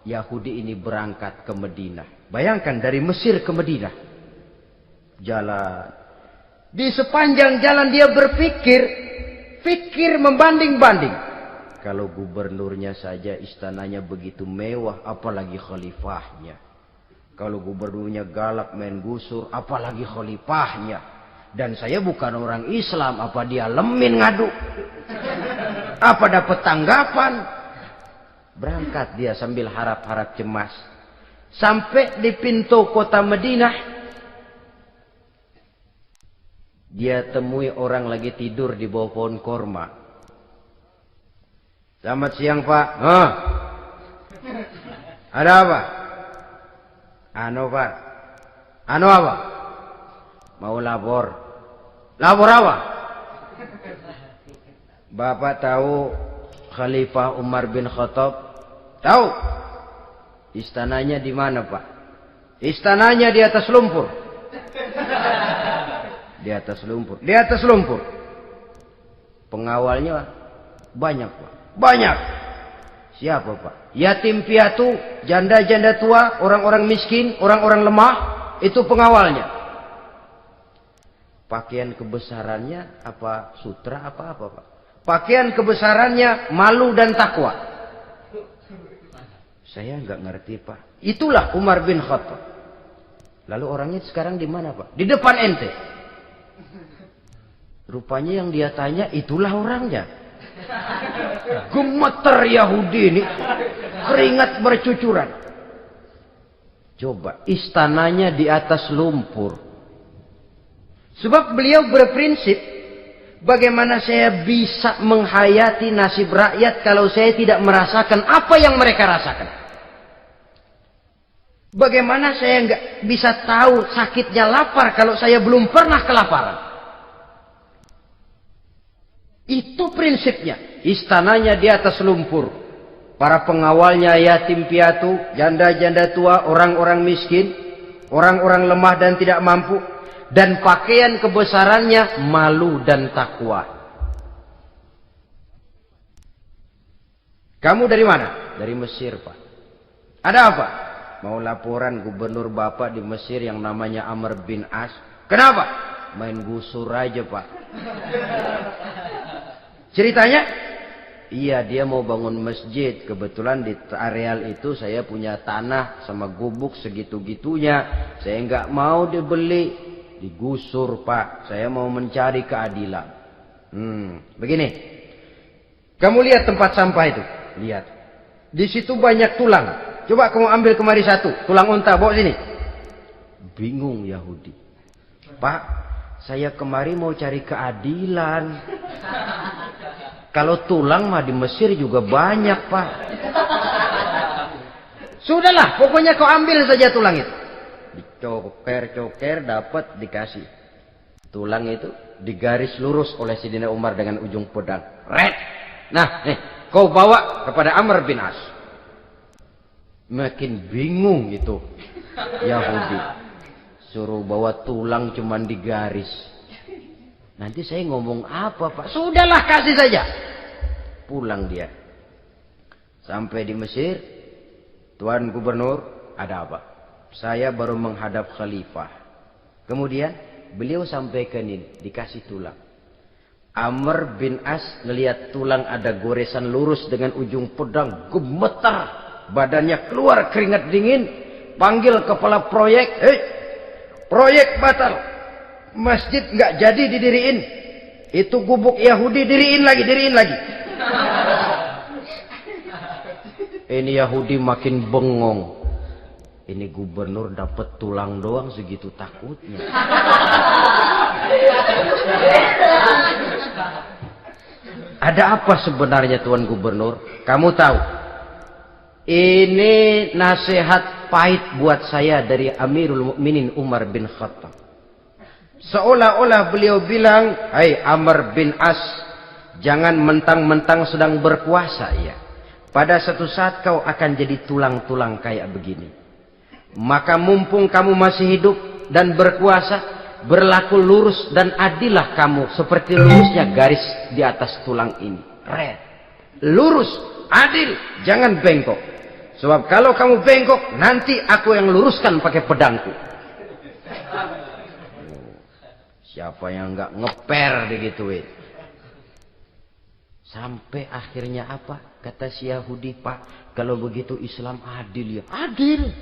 Yahudi ini berangkat ke Madinah. Bayangkan dari Mesir ke Madinah. Jalan. Di sepanjang jalan dia pikir membanding-banding. Kalau gubernurnya saja istananya begitu mewah, apalagi khalifahnya. Kalau gubernurnya galak main gusur, apalagi khalifahnya. Dan saya bukan orang Islam, apa dia lemin ngadu? Apa dapat tanggapan? Berangkat dia sambil harap-harap cemas. Sampai di pintu kota Madinah, dia temui orang lagi tidur di bawah pohon korma. Selamat siang, Pak. Ada apa? Pak. Apa? Mau lapor. Lapor apa? Bapak tahu Khalifah Umar bin Khattab? Tahu? Istananya di mana, Pak? Istananya di atas lumpur. Di atas lumpur. Di atas lumpur. Pengawalnya banyak, Pak. Banyak. Siapa, Pak? Yatim piatu, janda-janda tua, orang-orang miskin, orang-orang lemah, itu pengawalnya. Pakaian kebesarannya apa sutra apa, Pak? Pakaian kebesarannya malu dan takwa. Saya nggak ngerti, Pak. Itulah Umar bin Khattab. Lalu orangnya sekarang di mana, Pak? Di depan ente. Rupanya yang dia tanya itulah orangnya. Gemeter Yahudi ini, keringat bercucuran. Coba, istananya di atas lumpur. Sebab beliau berprinsip, bagaimana saya bisa menghayati nasib rakyat kalau saya tidak merasakan apa yang mereka rasakan? Bagaimana saya nggak bisa tahu sakitnya lapar kalau saya belum pernah kelaparan? Itu prinsipnya. Istananya di atas lumpur. Para pengawalnya yatim piatu, janda-janda tua, orang-orang miskin, orang-orang lemah dan tidak mampu. Dan pakaian kebesarannya malu dan takwa. Kamu dari mana? Dari Mesir, Pak. Ada apa? Mau laporan gubernur Bapak di Mesir yang namanya Amr bin As. Kenapa? Main gusur aja, Pak. Ceritanya? Iya, dia mau bangun masjid. Kebetulan di areal itu saya punya tanah sama gubuk segitu-gitunya. Saya nggak mau dibeli. Digusur, Pak. Saya mau mencari keadilan. Begini. Kamu lihat tempat sampah itu? Lihat. Di situ banyak tulang. Coba kamu ambil kemari satu. Tulang unta, bawa sini. Bingung Yahudi. Pak, saya kemari mau cari keadilan. Kalau tulang mah di Mesir juga banyak, Pak. Sudahlah, pokoknya kau ambil saja tulang itu. Dicoker-coker, dapat, dikasih. Tulang itu digaris lurus oleh Sidina Umar dengan ujung pedang. Red. Nah, nih, kau bawa kepada Amr bin As. Makin bingung itu Yahudi. Suruh bawa tulang cuman digaris. Nanti saya ngomong apa, Pak? Sudahlah, kasih saja. Pulang dia. Sampai di Mesir. Tuan Gubernur, ada apa? Saya baru menghadap khalifah. Kemudian beliau sampaikan ini, dikasih tulang. Amr bin As ngelihat tulang ada goresan lurus dengan ujung pedang, gemetar. Badannya keluar keringat dingin. Panggil kepala proyek. Proyek batal. Masjid nggak jadi didiriin. Itu gubuk Yahudi diriin lagi. Ini Yahudi makin bengong. Ini gubernur dapat tulang doang segitu takutnya. Ada apa sebenarnya, Tuan Gubernur? Kamu tahu? Ini nasihat pahit buat saya dari Amirul Mukminin Umar bin Khattab. Seolah-olah beliau bilang, "Hai Amr bin As, jangan mentang-mentang sedang berkuasa ya. Pada suatu saat kau akan jadi tulang-tulang kayak begini. Maka mumpung kamu masih hidup dan berkuasa, berlaku lurus dan adillah kamu seperti lurusnya garis di atas tulang ini. Red. Lurus, adil, jangan bengkok. Sebab kalau kamu bengkok, nanti aku yang luruskan pakai pedangku. Siapa yang nggak ngeper digituin? Sampai akhirnya apa? Kata si Yahudi, Pak, kalau begitu Islam adil ya. Adil.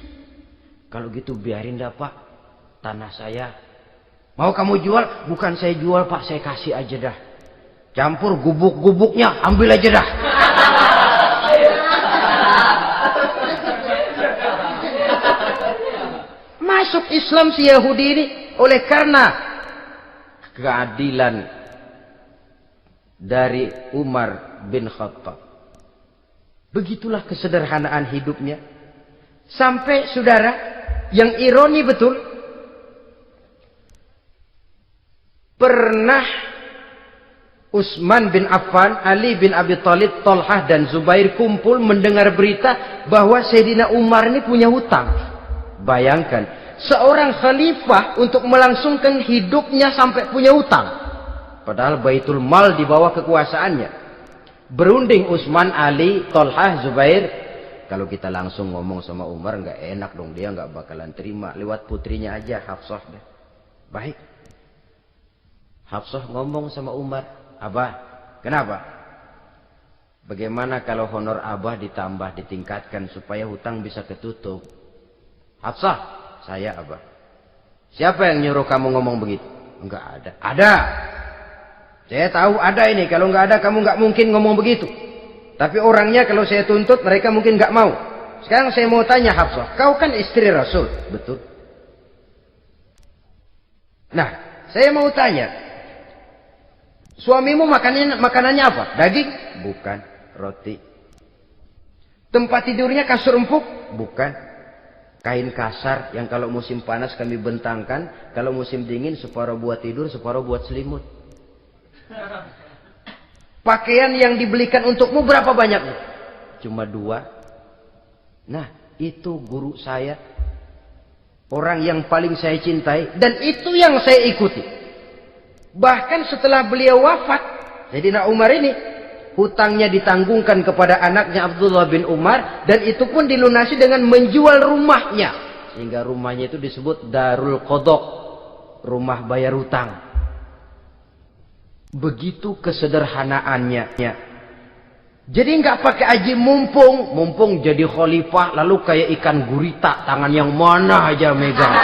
Kalau gitu biarin dah Pak, tanah saya. Mau kamu jual? Bukan saya jual Pak, saya kasih aja dah. Campur gubuk-gubuknya, ambil aja dah. Masuk Islam si Yahudi ini oleh karena keadilan dari Umar bin Khattab. Begitulah kesederhanaan hidupnya. Sampai saudara, yang ironi betul, pernah Utsman bin Affan, Ali bin Abi Thalib, Thalhah dan Zubair kumpul mendengar berita bahwa Sayyidina Umar ini punya hutang. Bayangkan, seorang khalifah untuk melangsungkan hidupnya sampai punya hutang. Padahal Baitul Mal di bawah kekuasaannya. Berunding Utsman, Ali, Thalhah, Zubair. Kalau kita langsung ngomong sama Umar nggak enak dong, dia nggak bakalan terima. Lewat putrinya aja, Hafsah deh. Baik. Hafsah ngomong sama Umar, Abah, kenapa? Bagaimana kalau honor Abah ditambah, ditingkatkan supaya hutang bisa ketutup? Hafsah, saya Abah. Siapa yang nyuruh kamu ngomong begitu? Enggak ada. Ada. Saya tahu ada ini. Kalau nggak ada, kamu nggak mungkin ngomong begitu. Tapi orangnya kalau saya tuntut, mereka mungkin nggak mau. Sekarang saya mau tanya Hafsah, kau kan istri Rasul, betul? Nah, saya mau tanya, suamimu makanannya apa? Daging? Bukan. Roti. Tempat tidurnya kasur empuk? Bukan. Kain kasar yang kalau musim panas kami bentangkan, kalau musim dingin separuh buat tidur, separuh buat selimut. Pakaian yang dibelikan untukmu berapa banyaknya? Cuma 2. Nah, itu guru saya. Orang yang paling saya cintai. Dan itu yang saya ikuti. Bahkan setelah beliau wafat, Sayyidina Umar ini, hutangnya ditanggungkan kepada anaknya Abdullah bin Umar. Dan itu pun dilunasi dengan menjual rumahnya. Sehingga rumahnya itu disebut Darul Qadha, rumah bayar hutang. Begitu kesederhanaannya. Jadi nggak pakai aji mumpung jadi khalifah lalu kayak ikan gurita, tangan yang mana aja megang.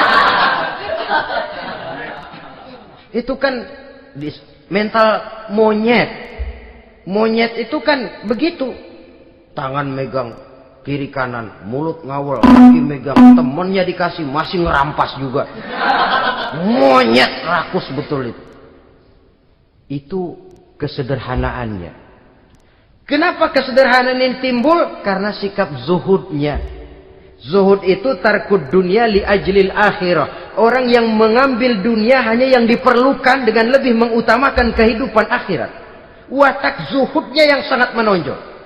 Itu kan mental monyet. Monyet itu kan begitu. Tangan megang kiri kanan, mulut ngawal, kaki megang, temennya dikasih masih ngerampas juga. Monyet rakus betul itu. Itu kesederhanaannya. Kenapa kesederhanaan ini timbul? Karena sikap zuhudnya. Zuhud itu tarkud dunia li ajlil akhirah. Orang yang mengambil dunia hanya yang diperlukan dengan lebih mengutamakan kehidupan akhirat. Watak zuhudnya yang sangat menonjol.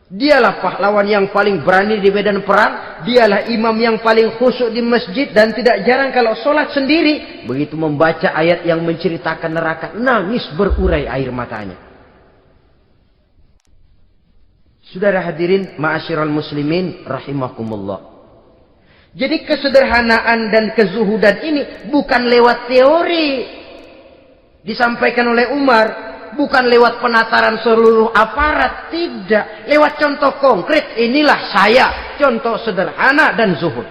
Dialah pahlawan yang paling berani di medan perang. Dialah imam yang paling khusyuk di masjid. Dan tidak jarang kalau sholat sendiri, begitu membaca ayat yang menceritakan neraka, nangis berurai air matanya. Saudara hadirin ma'asyiral muslimin rahimakumullah. Jadi kesederhanaan dan kezuhudan ini bukan lewat teori disampaikan oleh Umar. Bukan lewat penataran seluruh aparat, tidak. Lewat contoh konkret, inilah saya. Contoh sederhana dan zuhud.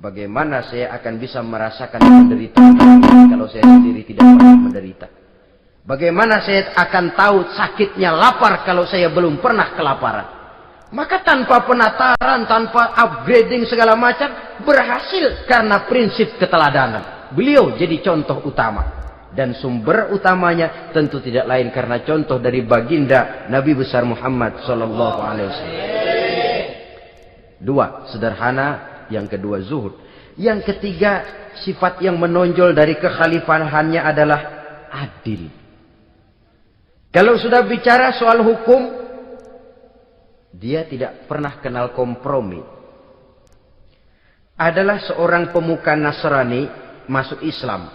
Bagaimana saya akan bisa merasakan penderitaan kalau saya sendiri tidak pernah menderita? Bagaimana saya akan tahu sakitnya lapar kalau saya belum pernah kelaparan? Maka tanpa penataran, tanpa upgrading segala macam, berhasil karena prinsip keteladanan. Beliau jadi contoh utama. Dan sumber utamanya tentu tidak lain karena contoh dari baginda Nabi besar Muhammad sallallahu alaihi wasallam. 2, sederhana, yang kedua zuhud. Yang ketiga, sifat yang menonjol dari kekhalifahannya adalah adil. Kalau sudah bicara soal hukum, dia tidak pernah kenal kompromi. Adalah seorang pemuka Nasrani masuk Islam.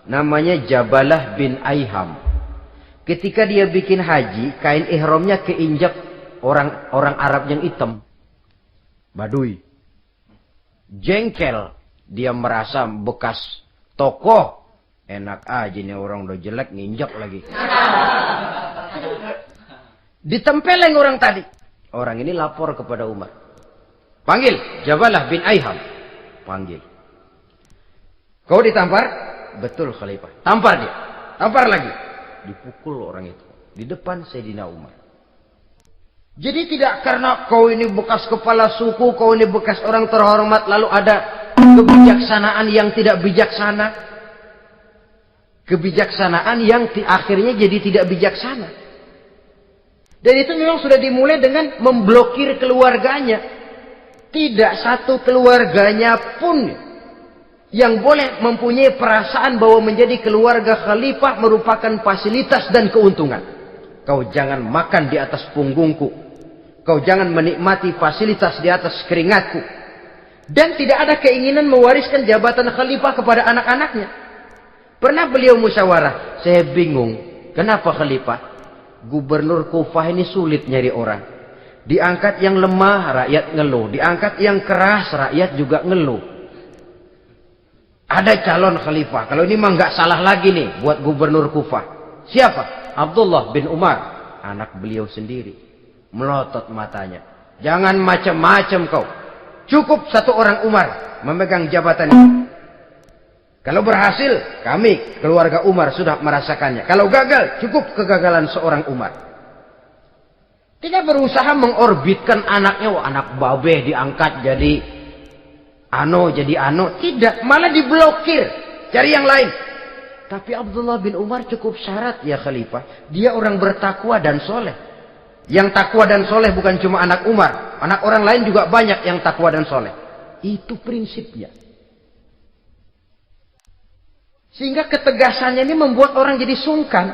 Namanya Jabalah bin Aiham. Ketika dia bikin haji, kain ihramnya keinjak orang Arab yang hitam. Badui. Jengkel. Dia merasa bekas tokoh. Enak aja nih orang udah jelek nginjak lagi. Ditempeleng orang tadi. Orang ini lapor kepada Umar. Panggil Jabalah bin Aiham. Panggil. Kau ditampar? Betul Khalifah. Tampar dia. Tampar lagi. Dipukul orang itu. Di depan Sayyidina Umar. Jadi tidak karena kau ini bekas kepala suku. Kau ini bekas orang terhormat. Lalu ada kebijaksanaan yang tidak bijaksana. Kebijaksanaan yang akhirnya jadi tidak bijaksana. Dan itu memang sudah dimulai dengan memblokir keluarganya. Tidak satu keluarganya pun yang boleh mempunyai perasaan bahwa menjadi keluarga khalifah merupakan fasilitas dan keuntungan. Kau jangan makan di atas punggungku. Kau jangan menikmati fasilitas di atas keringatku. Dan tidak ada keinginan mewariskan jabatan khalifah kepada anak-anaknya. Pernah beliau musyawarah, saya bingung, kenapa Khalifah? Gubernur Kufah ini sulit nyari orang. Diangkat yang lemah, rakyat ngeluh. Diangkat yang keras, rakyat juga ngeluh. Ada calon Khalifah, kalau ini mah nggak salah lagi nih buat Gubernur Kufah. Siapa? Abdullah bin Umar, anak beliau sendiri. Melotot matanya. Jangan macam-macam kau. Cukup satu orang Umar memegang jabatan ini. Kalau berhasil, kami, keluarga Umar sudah merasakannya. Kalau gagal, cukup kegagalan seorang Umar. Tidak berusaha mengorbitkan anaknya. Wah, anak babe diangkat jadi ano. Tidak, malah diblokir. Cari yang lain. Tapi Abdullah bin Umar cukup syarat ya Khalifah. Dia orang bertakwa dan soleh. Yang takwa dan soleh bukan cuma anak Umar. Anak orang lain juga banyak yang takwa dan soleh. Itu prinsipnya. Sehingga ketegasannya ini membuat orang jadi sungkan.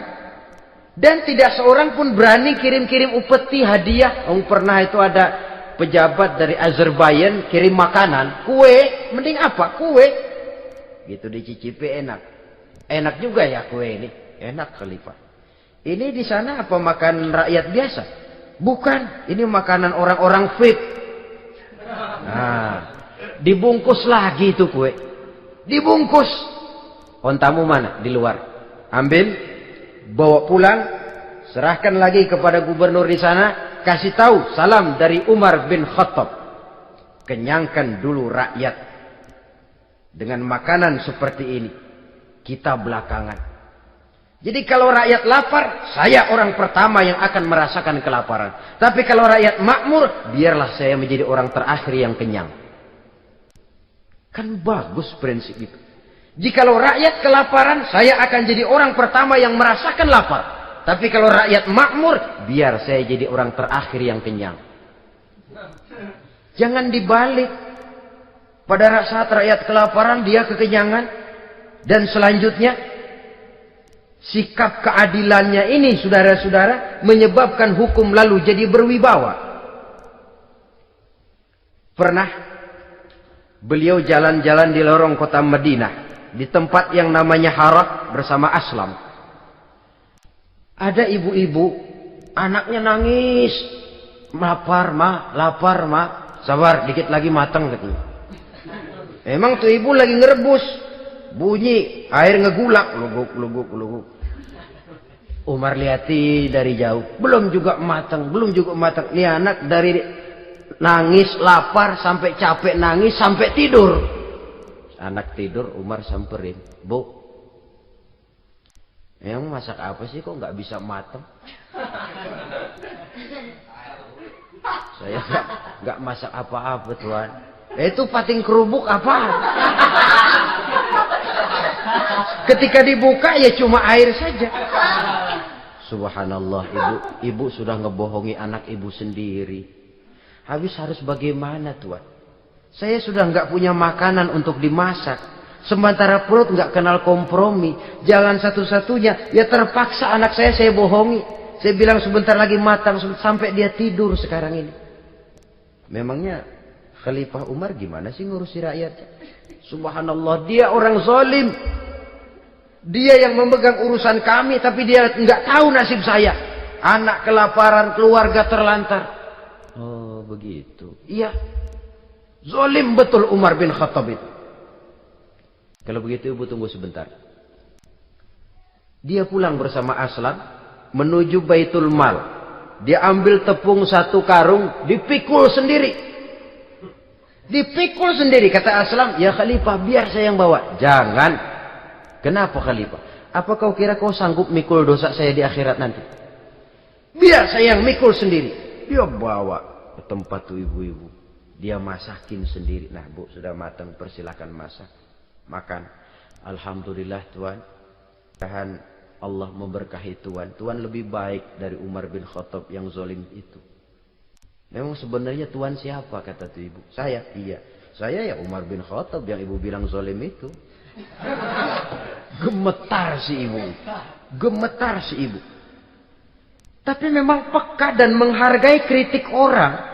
Dan tidak seorang pun berani kirim-kirim upeti hadiah. Pernah itu ada pejabat dari Azerbaijan kirim makanan. Kue, mending apa? Kue. Gitu dicicipi enak. Enak juga ya kue ini. Enak Khalifah. Ini di sana apa makan rakyat biasa? Bukan. Ini makanan orang-orang VIP. Nah, dibungkus lagi itu kue. Dibungkus. Ontamu mana? Di luar. Ambil, bawa pulang, serahkan lagi kepada gubernur di sana, kasih tahu salam dari Umar bin Khattab. Kenyangkan dulu rakyat dengan makanan seperti ini. Kita belakangan. Jadi kalau rakyat lapar, saya orang pertama yang akan merasakan kelaparan. Tapi kalau rakyat makmur, biarlah saya menjadi orang terakhir yang kenyang. Kan bagus prinsip itu. Jikalau rakyat kelaparan, saya akan jadi orang pertama yang merasakan lapar. Tapi kalau rakyat makmur, biar saya jadi orang terakhir yang kenyang. Jangan dibalik. Pada saat rakyat kelaparan, dia kekenyangan. Dan selanjutnya, sikap keadilannya ini, saudara-saudara, menyebabkan hukum lalu jadi berwibawa. Pernah beliau jalan-jalan di lorong kota Madinah. Di tempat yang namanya Harah bersama Aslam. Ada ibu-ibu, anaknya nangis. Lapar ma. Sabar, dikit lagi matang katanya. Emang tuh ibu lagi ngerebus. Bunyi, air ngegulak. Luguk. Umar lihati dari jauh. Belum juga matang. Nih anak dari nangis, lapar, sampai capek nangis, sampai tidur. Anak tidur, Umar samperin. Bu, yang masak apa sih kok nggak bisa matang? Saya nggak masak apa-apa Tuhan. Itu pating kerubuk apa? Ketika dibuka ya cuma air saja. Subhanallah, ibu sudah ngebohongi anak ibu sendiri. Habis harus bagaimana Tuhan? Saya sudah nggak punya makanan untuk dimasak. Sementara perut nggak kenal kompromi. Jalan satu-satunya, ya terpaksa anak saya bohongi. Saya bilang sebentar lagi matang sampai dia tidur sekarang ini. Memangnya Khalifah Umar gimana sih ngurusi rakyat? Subhanallah, dia orang zalim. Dia yang memegang urusan kami, tapi dia nggak tahu nasib saya. Anak kelaparan, keluarga terlantar. Oh begitu. Iya. Zalim betul Umar bin Khattab itu. Kalau begitu ibu tunggu sebentar. Dia pulang bersama Aslam menuju Baitul Mal. Dia ambil tepung 1 karung, dipikul sendiri. Dipikul sendiri, kata Aslam, ya Khalifah biar saya yang bawa. Jangan. Kenapa Khalifah? Apa kau kira kau sanggup mikul dosa saya di akhirat nanti? Biar saya yang mikul sendiri. Dia bawa ke tempat tuh ibu-ibu. Dia masakin sendiri. Nah bu, sudah matang, persilakan masak. Makan. Alhamdulillah Tuhan. Tuhan Allah memberkahi Tuhan. Tuhan lebih baik dari Umar bin Khattab yang zalim itu. Memang sebenarnya Tuhan siapa, kata tuh ibu? Saya. Iya. Saya ya Umar bin Khattab yang ibu bilang zalim itu. Gemetar si ibu. Gemetar si ibu. Tapi memang peka dan menghargai kritik orang.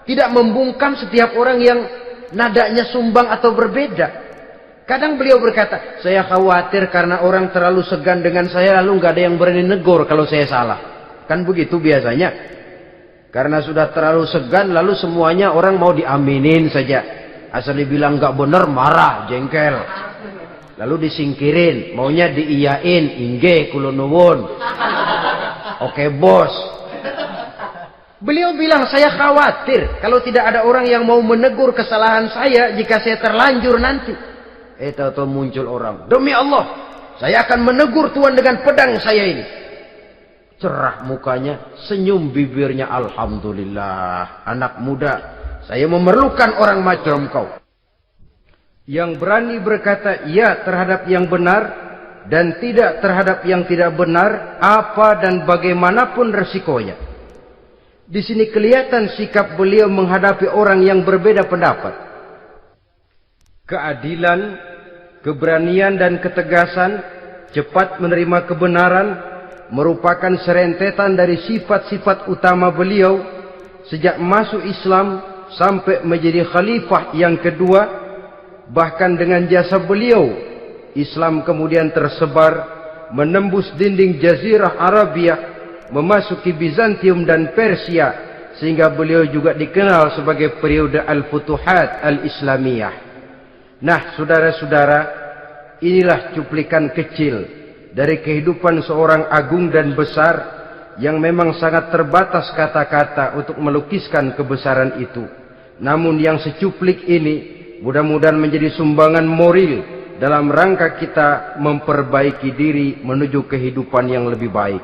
Tidak membungkam setiap orang yang nadanya sumbang atau berbeda. Kadang beliau berkata, saya khawatir karena orang terlalu segan dengan saya lalu nggak ada yang berani negur kalau saya salah. Kan begitu biasanya. Karena sudah terlalu segan lalu semuanya orang mau diaminin saja. Asal dibilang nggak benar marah, jengkel. Lalu disingkirin, maunya diiyain, inge kulonuwun. Oke bos. Beliau bilang saya khawatir kalau tidak ada orang yang mau menegur kesalahan saya jika saya terlanjur nanti. Tahu-tahu muncul orang. Demi Allah, saya akan menegur Tuhan dengan pedang saya ini. Cerah mukanya, senyum bibirnya. Alhamdulillah, anak muda, saya memerlukan orang macam kau. Yang berani berkata ya terhadap yang benar dan tidak terhadap yang tidak benar, apa dan bagaimanapun resikonya. Di sini kelihatan sikap beliau menghadapi orang yang berbeda pendapat. Keadilan, keberanian dan ketegasan, cepat menerima kebenaran, merupakan serentetan dari sifat-sifat utama beliau sejak masuk Islam sampai menjadi khalifah yang kedua. Bahkan dengan jasa beliau, Islam kemudian tersebar, menembus dinding Jazirah Arabia, memasuki Bizantium dan Persia, sehingga beliau juga dikenal sebagai periode Al-Futuhat Al-Islamiyah. Nah, saudara-saudara, inilah cuplikan kecil dari kehidupan seorang agung dan besar yang memang sangat terbatas kata-kata untuk melukiskan kebesaran itu. Namun yang secuplik ini mudah-mudahan menjadi sumbangan moral dalam rangka kita memperbaiki diri menuju kehidupan yang lebih baik.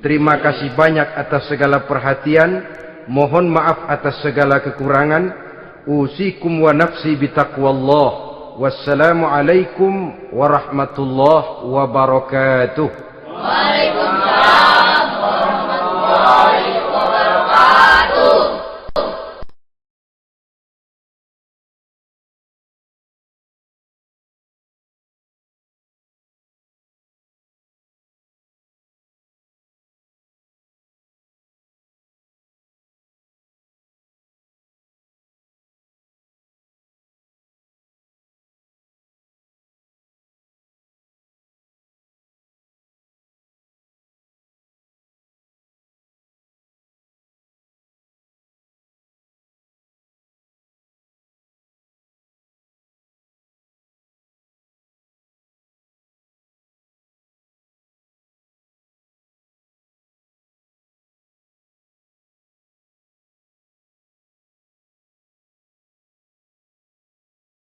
Terima kasih banyak atas segala perhatian. Mohon maaf atas segala kekurangan. Usikum wa nafsi bitaqwallah. Wassalamualaikum warahmatullahi wabarakatuh. Waalaikumsalam.